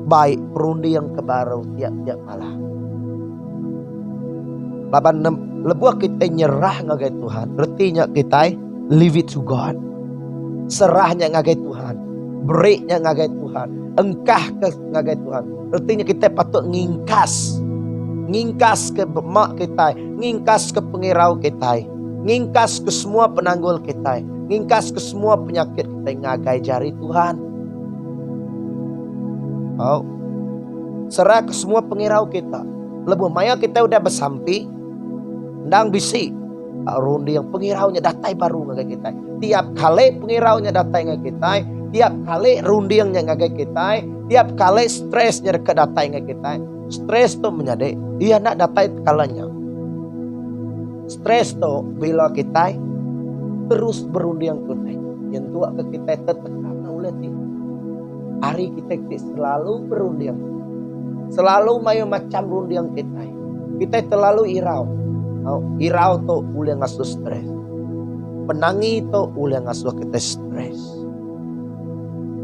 baik perundi yang kebaru tiap-tiap malam. Laban lebuah kita nyerah ngagai Tuhan. Retinya kita leave it to God. Serahnya ngagai Tuhan. Breaknya ngagai Tuhan. Engkah ke ngagai Tuhan. Retinya kita patut ngingkas. Ngingkas ke mak kita. Ngingkas ke pengirau kita. Ngingkas ke semua penanggul kita. Ngingkas ke semua penyakit kita ngagai jari Tuhan. Oh. Serah ke semua pengirau kita. Lebuh maya kita udah bersampi. Ndang bisi. Rundi yang pengiraunya datai baru ngagai kita. Tiap kali pengiraunya datai ngagai kita. Tiap kali rundi yang ngagai kita. Tiap kali stresnya dekat datai ngagai kita. Stres tuh menyadari. Dia nak datai kalanya. Stres tuh bila kita terus berundi yang tunai. Yang tua ke kita tertekan oleh itu. Hari kita selalu berundiang. Selalu mayu macam rundiang kita. Kita terlalu irau. Irau tu ule ngasuh stres. Penangi tu ule ngasuh kita stres.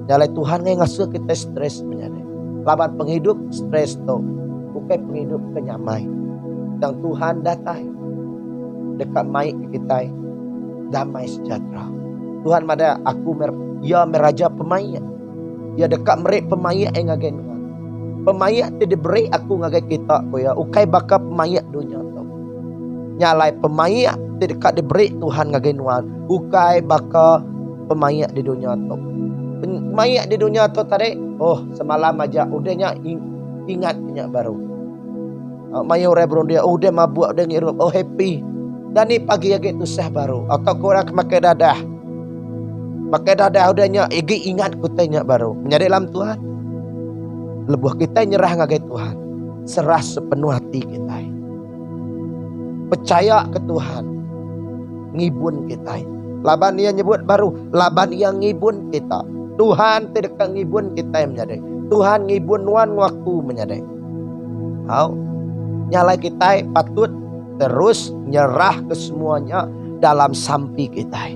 Nyalai Tuhan yang ngasuh kita stres menyadari. Laban penghidup stres tu. Bukan penghidup kenyamai. Yang Tuhan datang. Dekat mai kita. Damai sejahtera. Tuhan mada aku ya meraja pemain. Ya dekat merik pemayak yang ngagai nuan. Pemayak tidak beri aku ngagai kita ko ya. Ukai baka pemayak dunia tu. Nyalai pemayak tidak dekat diberi Tuhan ngagai nuan. Ukai baka pemayak di dunia tu. Pemayak di dunia tu tadi, oh semalam aja udahnya ingat nya baru. Maya orang berundia, oh dia mabuk, dia ngirup, oh happy. Dan ni pagi lagi tu sah baru. Atau korang makai dadah. Makai dadah udahnya, ingat kutanya baru. Menjadi dalam Tuhan. Lebuh kita nyerah ngagai Tuhan. Serah sepenuh hati kita. Percaya ke Tuhan. Ngibun kita. Laban dia nyebut baru, laban yang ngibun kita. Tuhan tidak ngibun kita yang menyadai. Tuhan ngibun wan waktu menyadai. Nyalai kita patut terus nyerah ke semuanya dalam sampi kita.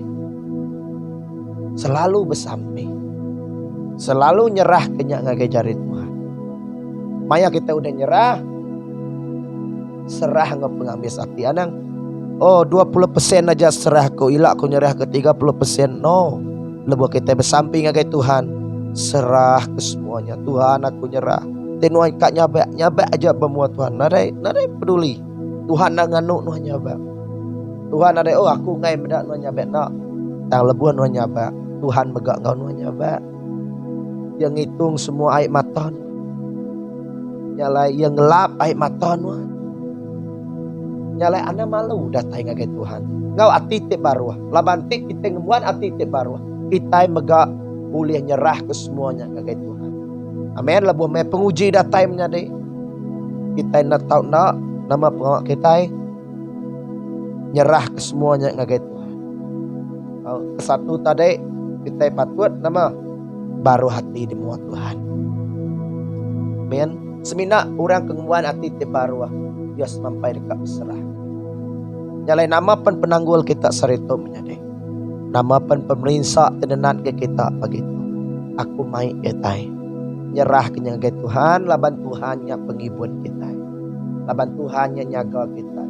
Selalu bersampi. Selalu nyerah kenyak ngagai jari Tuhan. Maya kita udah nyerah. Serah ngap pengambil sakti anang. Oh 20% aja serah ko, ilak ko nyerah ke 30%. No. Lebuh kita bersamping ngagai Tuhan. Serah ke semuanya. Tuhan aku nyerah. Tenuan kak nyabak aja bemua Tuhan. Nadai peduli. Tuhan nak nganu nuh nyabak. Tuhan ada oh aku ngai medak nuh nyabak nak. Tang lebuh nuh nyabak. Tuhan megak ngau nuh nyabak. Yang ngitung semua air mata. Nyalai yang ngelap air mata nuh. Nyalai anda malu datai ngagai Tuhan. Ngau ati tip baru. Laban tik kita ngemuan ati tip baru. Kita megak boleh nyerah ke semuanya ngagai Tuhan. Amin. Lebuh me penguji datai menyadai. Kita nak tahu nak nama pengawak kita nyerah ke semuanya ngagai Tuhan. Satu tadi kita patut nama baru hati di muat Tuhan. Amin. Semina orang kenguan hati te baru dia sampai dekat berserah. Nyalai nama pen penanggul kita sarito menyadai. Nama pen pemerintah tenenan ke kita begitu. Aku mai etai. Nyerah kenyagai Tuhan, laban Tuhannya pengibun kita. Laban Tuhannya nyaga kita.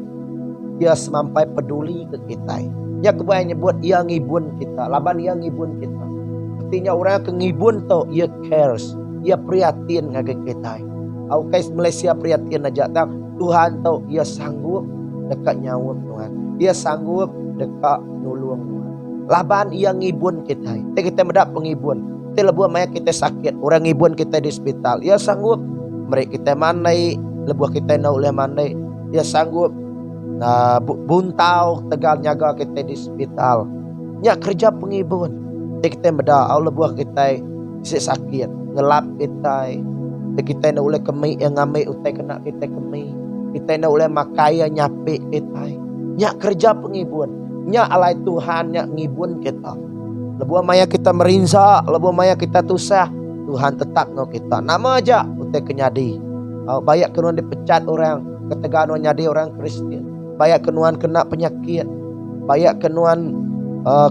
Dia semampai peduli ke kita. Ya kebanyakan nyebut ia ngibun kita. Laban ia ngibun kita. Artinya orang ke ngibun tu ia cares. Ia prihatin ngagai kita. Au kais Malaysia prihatin aja tang Tuhan tu ia sanggup dekat nyawa Tuhan. Ia sanggup dekat nulung Tuhan. Laban ia ngibun kita. Kita mendapat pengibun. Kita lebuh maya kita sakit, orang ngibun kita di hospital, ia sanggup. Mereka kita mandai, lebuh kita nak oleh mandai, ia sanggup. Buntau tegal nyaga kita di hospital. Nyak kerja pengibun. Kita beda, lebuh kita sakit, ngelap kita. Kita nak oleh kemai yang ngamai utai kena kita kemai. Kita nak oleh makaya nyapik kita. Nyak kerja pengibun. Nyak alai Tuhan nyak ngibun kita. Lebuh maya kita merinsa, lebuh maya kita tusah, Tuhan tetap ngau kita. Nama aja utai kenyadi. Banyak kenuan dipecat orang, ketegaan nyadi orang Kristen. Banyak kenuan kena penyakit. Banyak kenuan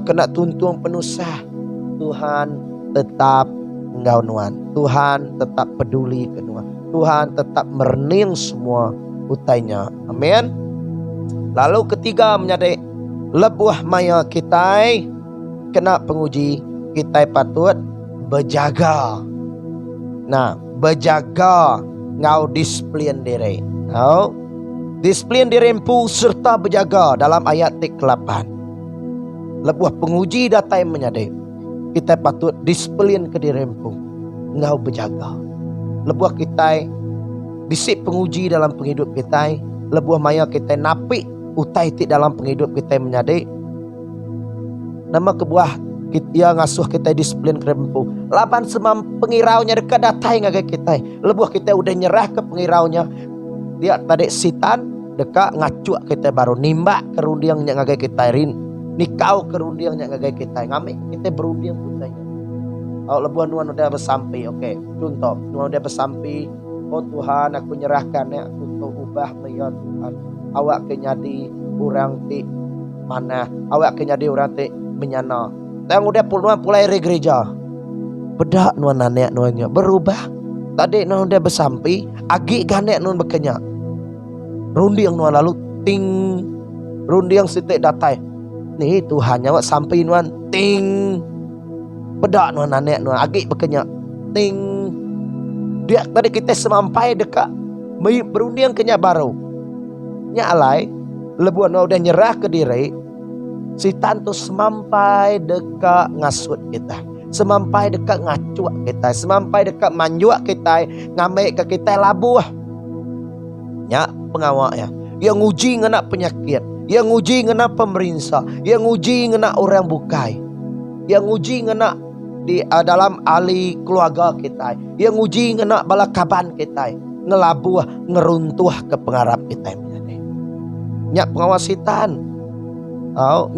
kena tuntung penusah. Tuhan tetap ngau nuan. Tuhan tetap peduli kenuan. Tuhan tetap merening semua utainya. Amin. Lalu ketiga menyadai lebuh maya kita kena penguji, kita patut berjaga. Nah, berjaga ngau disiplin diri. Ngau disiplin diri empu serta berjaga dalam ayat 8. Lebuh penguji datai menyadai. Kita patut disiplin ke diri empu. Ngau berjaga. Lebuh kita disip penguji dalam penghidup kita. Lebuh maya kita napik utai ti dalam penghidup kita menyadai. Nama kebuah kita ngasuh kita disiplin kerempu. Laban semam pengiraunya dekat datai ngagai kita. Lebuh kita udah nyerah ke pengiraunya. Dia tadi sitan dekat ngacuk kita baru nimbak kerundiangnya ngagai kita rin. Nikau kerundiangnya ngagai kita. Ngamik kita berundiang putanya. Kalau lebuh nuan udah bersampai, oke. Contoh, nuan udah bersampai. Oh Tuhan, aku nyerahkan ya, aku tu ubah ya Tuhan. Awak kenyadi orang ti mana? Awak kenyadi orang ti menyana. Dan udah pulai re gereja. Bedak nuan nanek nuannya berubah. Tadi nuan udah bersampai, agi ganek nuan berkenyak. Rundiang nuan lalu ting rundiang sitik datai. Nih Tuhan nyawa sampai nuan ting. Bedak nuan nanek nuan agi berkenyak. Ting. Dia tadi kita semampai dekat berundiang kenyak baru. Nya alai lebuan udah nyerah ke diri. Setan tu semampai dekat ngasut kita, semampai dekat ngacuak kita, semampai dekat manjuak kita, ngambil ke kita labuh. Ya pengawak ya, yang uji ngena penyakit, yang uji ngena pemerintah, yang uji ngena orang bukai, yang uji ngena di dalam ahli keluarga kita, yang uji ngena balakaban kita, ngelabuh ngeruntuh ke pengarap kita. Ya pengawak setan.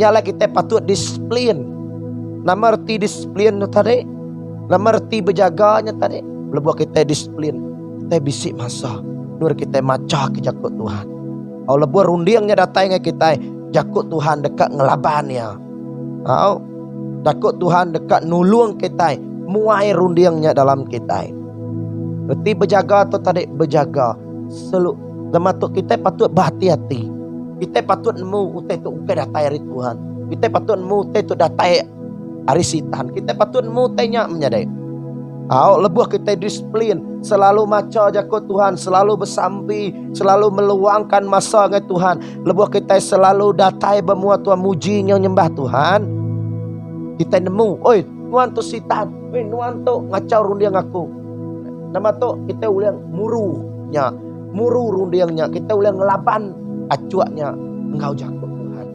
Nyala kita patut disiplin. Nama arti disiplin tadi, nama arti berjaganya tadi. Lebuh kita disiplin, kita bisik masa nur kita maca ke jakut Tuhan. Lebuh rundiangnya datangnya kita jakut Tuhan dekat ngelabannya. Jakut Tuhan dekat nulung kita, muai rundiangnya dalam kita. Berarti berjaga tu tadi, berjaga selalu. Nama tu kita patut berhati-hati. Kita patut nemu utai tu ukai datai hari Tuhan. Kita patut nemu utai tu datai hari setan. Kita patut nemu utainya menyadai. Lebuh kita disiplin, selalu maca jakut Tuhan, selalu bersambi, selalu meluangkan masa dengan Tuhan. Lebuh kita selalu datai bermuat Tuhan, muji nyembah Tuhan. Kita nemu, oi, nuan tu setan, oi, nuan tu ngacau rundiang aku. Nama tu kita ulang murunya, muru rundiangnya, kita ulang ngelaban acuaknya engkau jakut Tuhan.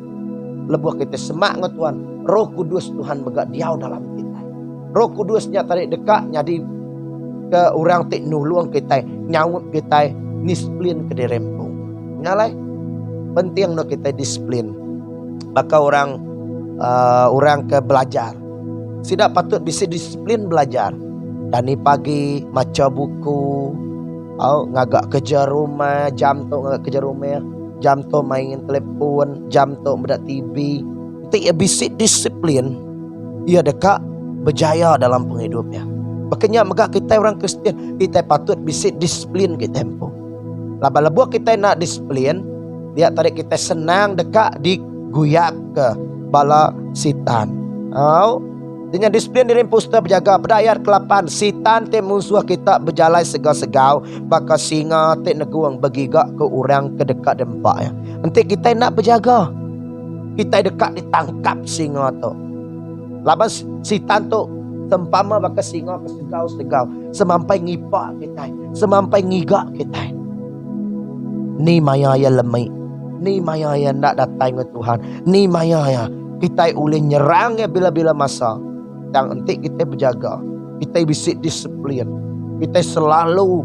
Lebuh kita semak nge Tuhan, Roh Kudus Tuhan begak diau dalam kita. Roh Kudusnya tarik dekat jadi ke orang tik nulung kita, nyawut kita disiplin ke dirempung. Nyalai penting no kita disiplin. Maka orang ke belajar. Tidak patut bisa disiplin belajar. Tani pagi maca buku, ngagak kerja rumah, jam tu ngagak kerja rumah, jam tu main telefon, jam tu bedak TV. Tidak bisa disiplin, ia dekat berjaya dalam penghidupnya. Makanya megah kita orang Kristian, kita patut bisa disiplin kita tempo. Laba-laba kita nak disiplin, dia tarik kita senang dekat diguyak ke bala setan. Dengan disiplin diri pusta berjaga. Pada ayat ke-8, setan te musuh kita berjalan segau-segau, baka singa te neguang begigak ke orang ke dekat dempak ya. Nanti kita nak berjaga, kita dekat ditangkap singa tu. Laban setan tu tempama baka singa ke segau-segau, semampai ngipak kita, semampai ngigak kita. Ni maya ya lemai, ni maya ya nak datang ke Tuhan, ni maya ya kita boleh nyerang ya bila-bila masa. Yang nanti kita berjaga, kita bisa disiplin, kita selalu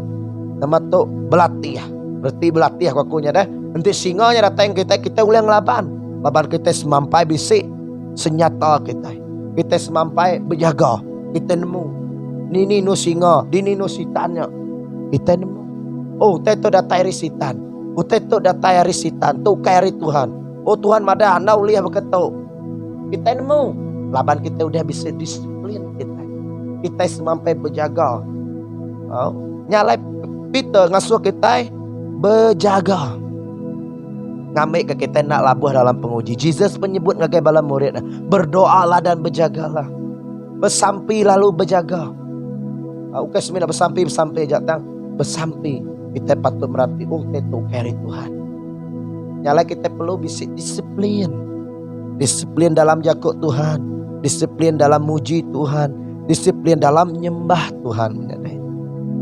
nama tu berlatih. Berarti berlatih kakunya dah. Nanti singanya datang kita boleh ngelaban. Laban kita semampai bisa senjata kita. Kita semampai berjaga. Kita nemu nini no singa, dini no sitannya. Kita nemu. Oh, teto datai risitan. Oh, teto datai risitan. Tu kaya Tuhan. Oh Tuhan madah nau liah berketuk. Kita nemu. Laban kita udah bisa disiplin kita. Kita semampai berjaga. Nyalai Peter ngasuh kita berjaga. Ngambil ke kita nak labuh dalam penguji. Jesus menyebut ngagai bala murid, berdoalah dan berjagalah. Bersampi lalu berjaga. Ukai semina bersampi jatang. Bersampi. Kita patut merhati. Oh tetu kari Tuhan. Nyalai kita perlu bisa disiplin. Disiplin dalam jakut Tuhan. Disiplin dalam muji Tuhan, disiplin dalam nyembah Tuhan.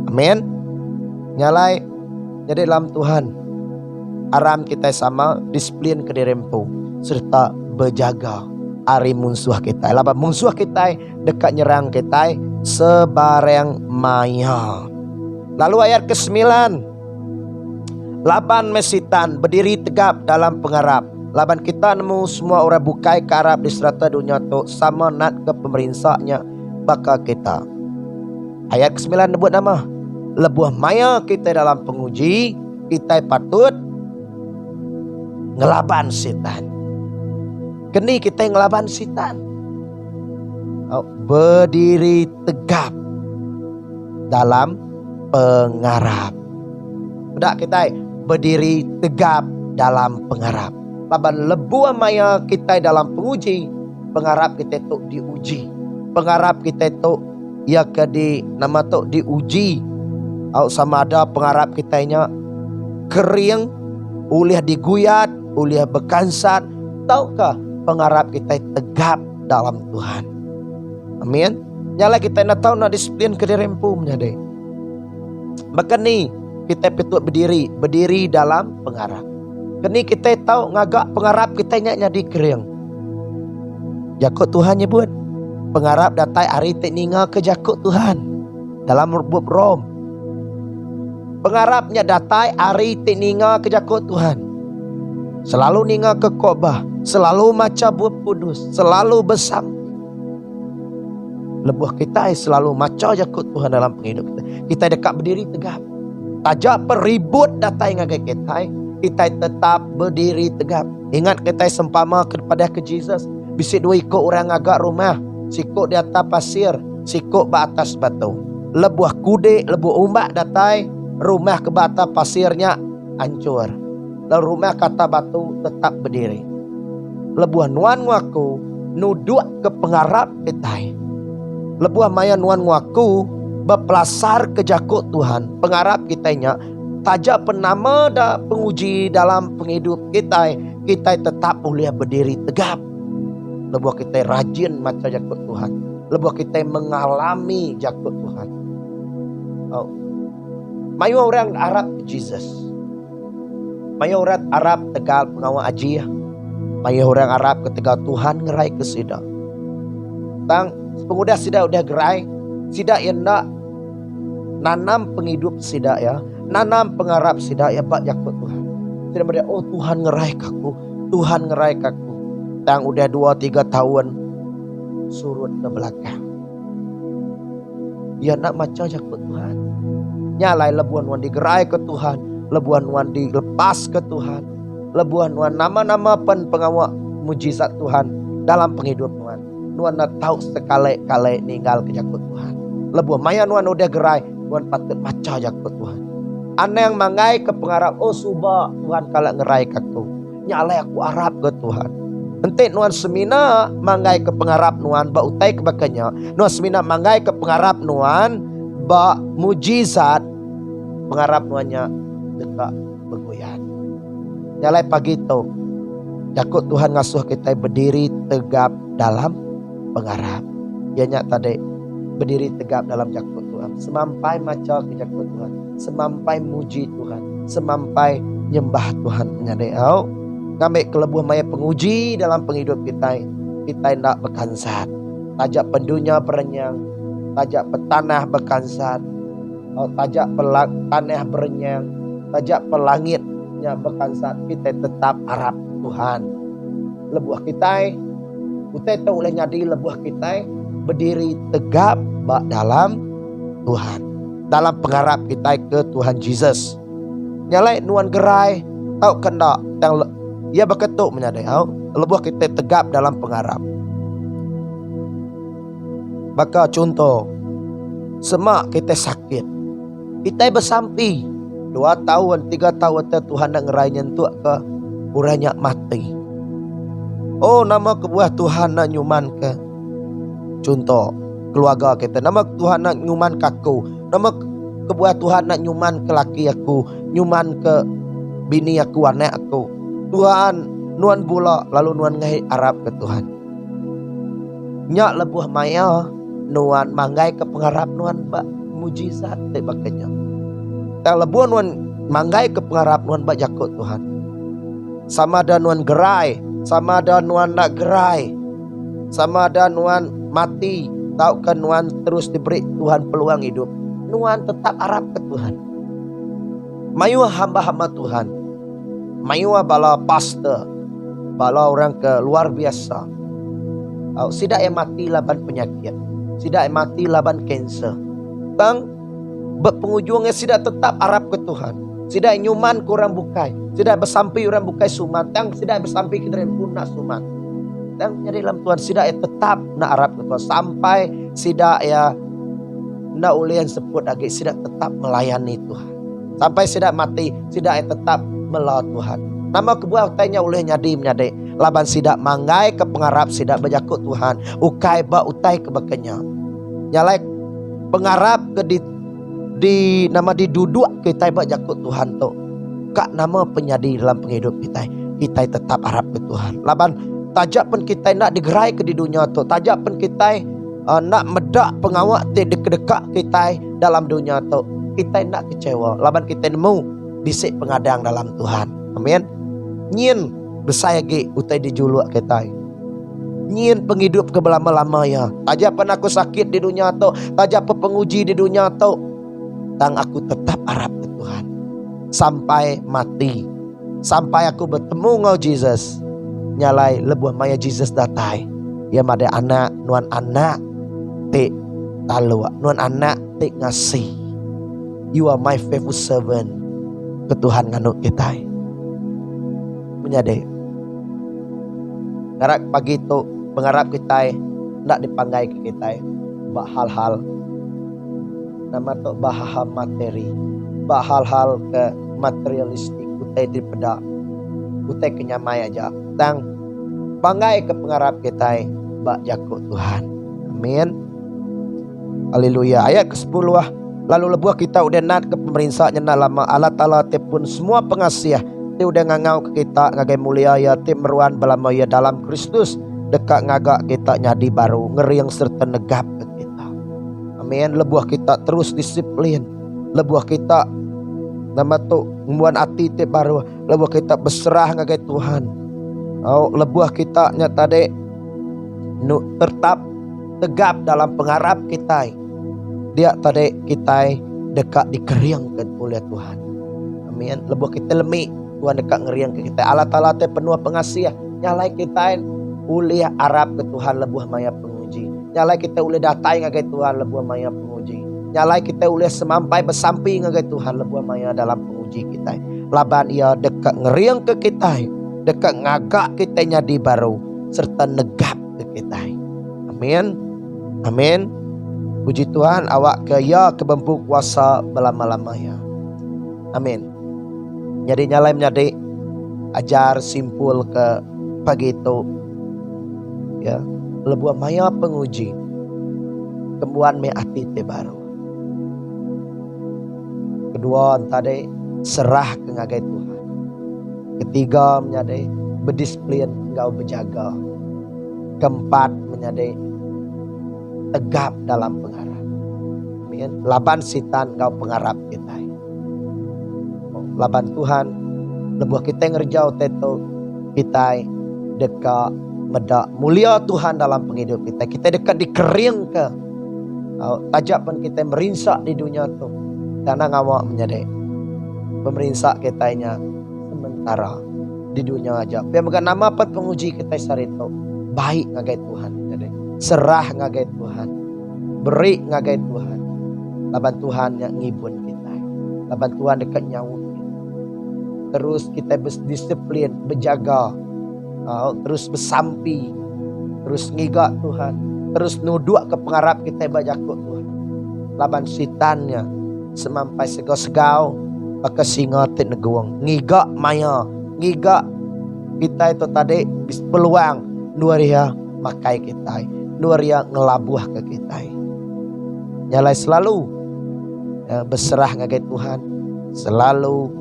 Amin. Nyalai jadi dalam Tuhan. Aram kita sama disiplin ke dirempu serta berjaga ari musuh kita. Laba musuh kita dekat nyerang kita sebarang maya. Lalu ayat ke-9. Laban mesitan berdiri tegap dalam pengarap. Laban kita nemu semua orang bukai karab di serata dunia tu sama nak ke pemerintahnya baka kita. Ayat ke-9 sebut nama. Lebuh maya kita dalam penguji, kita patut ngelaban setan. Kini kita ngelaban setan. Berdiri tegap dalam pengarap. Udah kita berdiri tegap dalam pengarap. Laban lebuah maya kita dalam penguji, pengarap kita tu diuji. Pengarap kita tu ya ke di nama tu diuji. Sama ada pengarap kita nya kering, uliah diguyat, uliah bekansat, taukah Pengharap kita tegap dalam Tuhan. Amin. Nyala kita nak tahu nak disiplin ke dirempu menyadai. Maka ni kita petut berdiri dalam pengharap. Kini kita tahu ngagak pengharap kita nyadi kering. Jakut Tuhan nyebut pengharap datai hari tekninga ke jakut Tuhan dalam buku Rom. Pengharapnya datai hari tekninga ke jakut Tuhan. Selalu ninga ke khotbah, selalu maca buku kudus, selalu bersama. Lebuh kita selalu maca jakut Tuhan dalam penghidup kita. Kita dekat berdiri tegap. Tajak peribut datai ngagai kita tetap berdiri tegap. Ingat kita sempama kepada ke Jesus. Bisik dua ikut orang agak rumah, sikut di atas pasir, sikut di atas batu. Lebuh kudik, lebuh umbak datai, rumah ke bata pasirnya hancur. Lalu rumah kata batu tetap berdiri. Lebuh nuan ngaku nuduk ke pengharap kita. Lebuh maya nuan ngaku berpelasar ke jakut Tuhan. Pengharap kitanya tajak penama da penguji dalam penghidup kita. Kita tetap boleh berdiri tegap. Lebuh kita rajin maca jakut Tuhan. Lebuh kita mengalami jakut Tuhan. Oh. Mayu orang Arab Jesus. Mayu orang Arab tegal pengawal aji. Mayu orang Arab ketegal Tuhan ngerai ke sida. Tang pengudah sida udah gerai. Sida yang nak nanam penghidup sida ya. Nanam pengharap sida ya bak jakut Tuhan. Sida berdia oh Tuhan ngerai kaku. Tuhan ngerai kaku. Tang udah 2-3 tahun surut ke belakang. Dia nak maca jakut Tuhan. Nyalai lebuan wan digerai ke Tuhan, lebuan wan dilepas ke Tuhan, lebuan wan nama-nama pengawal mujizat Tuhan dalam penghidup Tuhan. Nuan nak tahu sekali-kali ninggal ke jakut Tuhan. Lebuan maya nuan udah gerai, nuan patut maca jakut Tuhan. Aneh yang mangai ke pengharap, oh suba Tuhan kalau ngerai kaku. Nyalai aku harap ke Tuhan. Entik nuan semina mangai ke pengharap nuan ba utai kebakanya. Nuan semina mangai ke pengharap nuan ba mujizat pengharap nuannya dekat bergoyang. Nyalai pagi tu jakut Tuhan ngasuh kita berdiri tegap dalam pengharap. Ianya tadi berdiri tegap dalam jakut Tuhan. Semampai maca ke jakut Tuhan. Semampai muji Tuhan. Semampai nyembah Tuhan menyadai au. Ngambil kelebuh maya penguji dalam penghidup kita. Kita nak berkansat. Tajak pendunya berenyang. Tajak petanah berkansat. Tajak tanah berenyang. Tajak pelangitnya berkansat. Kita tetap harap Tuhan. Lebuh kita. Kita tahu oleh nyadi lebuh kita. Berdiri tegap dalam Tuhan. Dalam pengharap kita ke Tuhan Jesus. Nyalai nuan gerai. Tahu kena yang ia berketuk menyadai lebuh kita tegap dalam pengharap. Maka contoh semak kita sakit, kita bersampi 2 tahun 3 tahun Tuhan nak ngerai nyentuk ke uranya mati. Oh nama kebuah Tuhan nak nyuman ke contoh keluarga kita, nama Tuhan nak nyuman ke aku, nama kebuah Tuhan nak nyuman ke laki aku, nyuman ke bini aku, anak aku. Tuhan nuan pula lalu nuan ngai Arab ke Tuhan. Nyak lebuh maya nuan manggai ke pengharap nuan bak mujizat te bakanya. Tang lebuh nuan manggai ke pengharap nuan bak jakut Tuhan. Sama ada nuan gerai, sama ada nuan nak gerai, sama ada nuan mati, tahu kan nuan terus diberi Tuhan peluang hidup. Nuan tetap Arab ke Tuhan. Mayu hamba-hamba Tuhan. Mayua bala pastor, bala orang ke luar biasa. Sidak yang mati laban penyakit, sidak yang mati laban kanser. Tang berpengujungnya sidak tetap Arab ke Tuhan. Sidak nyuman ke orang bukai, sidak bersampai orang bukai sumat. Tang sidak bersampai ke dalam pun nak sumat. Tang nyari dalam Tuhan sidak yang tetap nak Arab ke Tuhan sampai sidak ya nak ulian sebut lagi sidak tetap melayani Tuhan. Sampai sidak mati, sidak yang tetap melawan Tuhan. Nama kebuah utainya oleh nyadi menyadai. Laban sidak manggai ke pengharap sidak berjakut Tuhan. Ukai ba utai kebakanya. Nyalai pengharap ke di nama diduduk kita berjakut Tuhan tu. Kak nama penyadi dalam penghidup kita. Kita tetap harap ke Tuhan. Laban Tajak pun kita nak digerai ke di dunia tu. Tajak pun kita nak medak pengawak dekat kita dalam dunia tu. Kita nak kecewa. Laban kita nemu bisik pengadang dalam Tuhan. Amin. Nyin bersayagi utai dijuluk kita. Nyin penghidup ke belama-lama ya. Tajak pun aku sakit di dunia tu. Tajak pun penguji di dunia tu. Tang aku tetap harap ke Tuhan. Sampai mati. Sampai aku bertemu ngau Jesus. Nyalai lebuh maya Jesus datai. Ya mada anak, nuan anak te talua, nuan anak te ngasih. You are my faithful servant. Ke Tuhan nganuk kita. Menyadai. Ngarak pagi itu mengharap kita nak dipanggai ke kita. Bak hal-hal nama tu bahasa materi. Bak hal-hal ke materialistik. Utai daripada utai kenyamai aja. Tang pangai ke pengharap kita bak jakut Tuhan. Amin. Haleluya. Ayat ke-10 lah. Lalu lebuah kita udah nat ke pemerintah nyana lama Allah Ta'ala te pun semua pengasih. Te udah ngangau ke kita ngagai mulia ya te meruan belama ya dalam Kristus. Dekat ngagak kita nyadi baru ngeriang serta negap ke kita. Amin. Lebuah kita terus disiplin. Lebuah kita nama tu ngumuan hati te baru. Lebuah kita berserah ngagai Tuhan. Oh, lebuah kita nyata dek tetap tegap dalam pengharap kita. Dia tadi kita dekat dikeriangkan oleh Tuhan. Amin. Lebuah kita lemik Tuhan dekat ngeriang ke kita. Allah Ta'ala te penuh pengasih. Nyalai kita ulih Arab ke Tuhan lebuah maya penguji. Nyalai kita ulih datai ngagai Tuhan lebuah maya penguji. Nyalai kita ulih semampai bersampi ngagai Tuhan lebuah maya dalam penguji kita. Laban ia dekat ngeriang ke kita. Dekat ngagak kita nyadi baru serta negap ke kita. Amin. Amin. Puji Tuhan awak ke ya kebempu kuasa belama-lama ya. Amin. Jadi nyalai menjadi ajar simpul ke pagi itu ya lebuah maya penguji kembuan me ati te baru. Kedua tadi serah ke ngagai Tuhan. Ketiga menjadi berdisiplin engkau berjaga. Keempat menjadi tegap dalam pengharap. Amin. Laban sitan engkau pengharap kita. Laban Tuhan lebuah kita ngerjau teto kita dekat medak mulia Tuhan dalam penghidup kita. Kita dekat dikering ke. Tajak pun kita merinsak di dunia tu. Karena ngawak menjadi pemerintah kitanya sementara di dunia aja. Biar bukan nama apa penguji kita sehari itu. Baik ngagai Tuhan. Jadi, serah ngagai Tuhan. Beri ngagai Tuhan. Laban Tuhan yang ngibun kita. Laban Tuhan dekat nyawa kita. Terus kita berdisiplin, berjaga. Terus bersampi. Terus ngigak Tuhan. Terus nuduk ke pengharap kita bajakut Tuhan. Laban sitannya semampai segau-segau. Maka singa tit neguang. Ngigak maya. Ngigak kita itu tadi peluang. Nuaria makai kita. Nuaria ngelabuh ke kita. Nyalai selalu berserah ngagai Tuhan. Selalu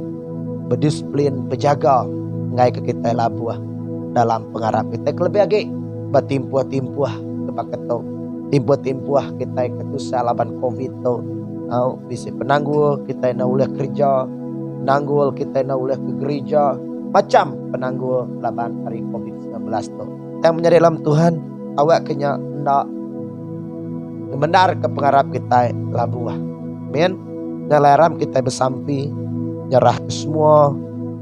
berdisiplin, berjaga. Ngai ke kita labuh dalam pengharap kita. Kelebih lagi. Bertimpuah-timpuah. Kepaketo. Timpuah-timpuah kita ketusah laban COVID tu. Bisa penanggul kita nak boleh kerja, penanggul kita nak boleh ke gereja, macam penanggul laban hari COVID-19 tu. Yang menjadi dalam Tuhan, awak kena nak benar ke pengharap kita labuah. Amin. Ngelaram kita bersampi, nyerah ke semua,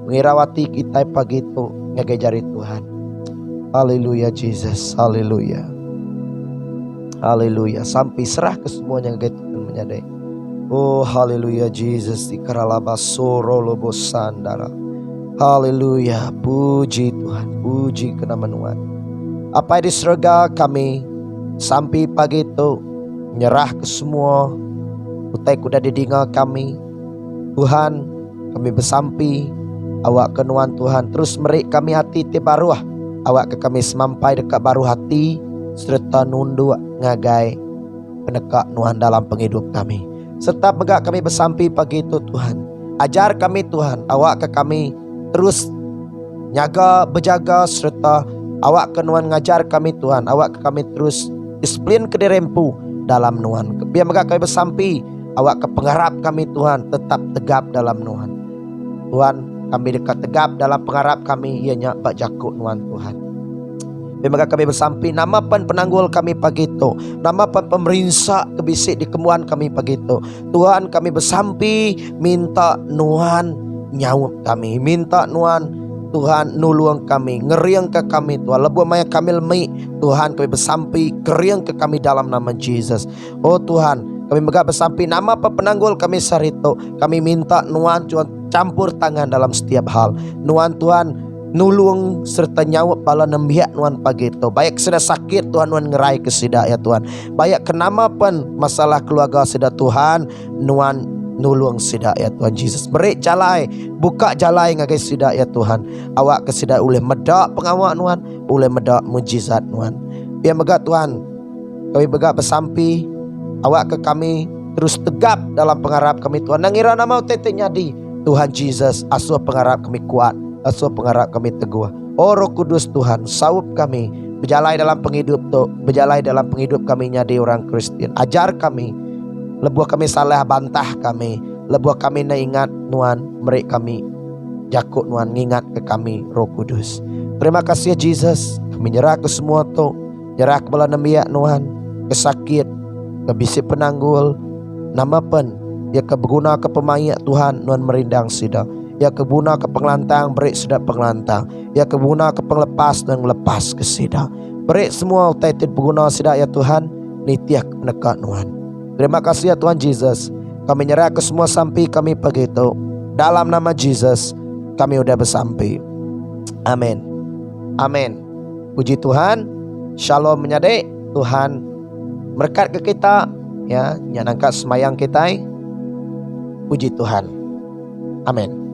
mengirawati kita pagi itu ngegejari Tuhan. Haleluya Jesus, haleluya. Haleluya, sampai serah ke semuanya ngegejari Tuhan menyadai. Oh haleluya Jesus, dikaralabasoro lobosandara. Haleluya, puji Tuhan, puji kenamaan Tuhan. Apa di surga kami sampai pagi itu nyerah ke semua utai kuda didinga kami. Tuhan kami bersampi awak kenuan Tuhan terus merik kami hati ti baruah. Awak ke kami semampai dekat baru hati serta nunduk ngagai penekak Tuhan dalam penghidup kami. Serta megak kami bersampi pagi itu Tuhan. Ajar kami Tuhan, awak ke kami terus nyaga, berjaga serta Awak ke Nuan ngajar kami Tuhan. Awak ke kami terus disiplin ke dirempu dalam Nuan. Biar mereka kami bersampi. Awak ke pengharap kami Tuhan tetap tegap dalam Nuan. Tuhan, kami dekat tegap dalam pengharap kami. Ianya bak jakuk Nuan Tuhan. Biar mereka kami bersampi. Nama pan penanggul kami pagi itu. Nama pan pemerintah kebisik di kemuan kami pagi itu. Tuhan, kami bersampi. Minta Nuan nyawut kami. Minta Nuan Tuhan nulung kami, ngeriang ke kami Tuhan. Lebuh maya kami lemik Tuhan, kami bersampi ngeriang ke kami dalam nama Jesus. Oh Tuhan, kami megak bersampi nama penanggul kami sarito. Kami minta Nuan Tuhan campur tangan dalam setiap hal. Nuan Tuhan nulung serta nyawut bala nembiak Nuan pagi itu. Baik sudah sakit Tuhan Nuan ngerai ke sida ya Tuhan. Baik kenama pun masalah keluarga sida Tuhan, Nuan nulung sida ya Tuhan Jesus. Berik jalai, buka jalai ngagai sida ya Tuhan. Awak ke sida oleh medak pengawak Nuan, oleh medak mujizat Nuan. Biar megak Tuhan, kami begak bersampi. Awak ke kami terus tegap dalam pengharap kami Tuhan. Nangira nama tete nyadi Tuhan Jesus, asuh pengharap kami kuat, asuh pengharap kami teguh. Oh Roh Kudus Tuhan, saup kami berjalai dalam penghidup tu, berjalai dalam penghidup kami nyadi orang Kristen. Ajar kami, lebuh kami salah bantah kami, lebuh kami na ingat Nuan, merik kami jakuk Nuan ngingat ke kami Roh Kudus. Terima kasih ya Jesus, kami nyerah ke semua tu, nyerah ke bala nembiak Nuan, ke sakit, ke bisi penanggul, nama pen, ya ke berguna ke pemayak Tuhan Nuan merindang sida, ya ke guna ke pengelantang, berik sida pengelantang, ya ke guna ke penglepas dan melepas ke sida, berik semua utaitit berguna sida ya Tuhan, nitiak menekat Nuan. Terima kasih ya Tuhan Jesus. Kami nyerah ke semua sampai kami begitu. Dalam nama Jesus kami udah bersampai. Amin. Amin. Puji Tuhan. Shalom menyadek. Tuhan berkat ke kita. Ya, nyanangkat semayang kita. Puji Tuhan. Amin.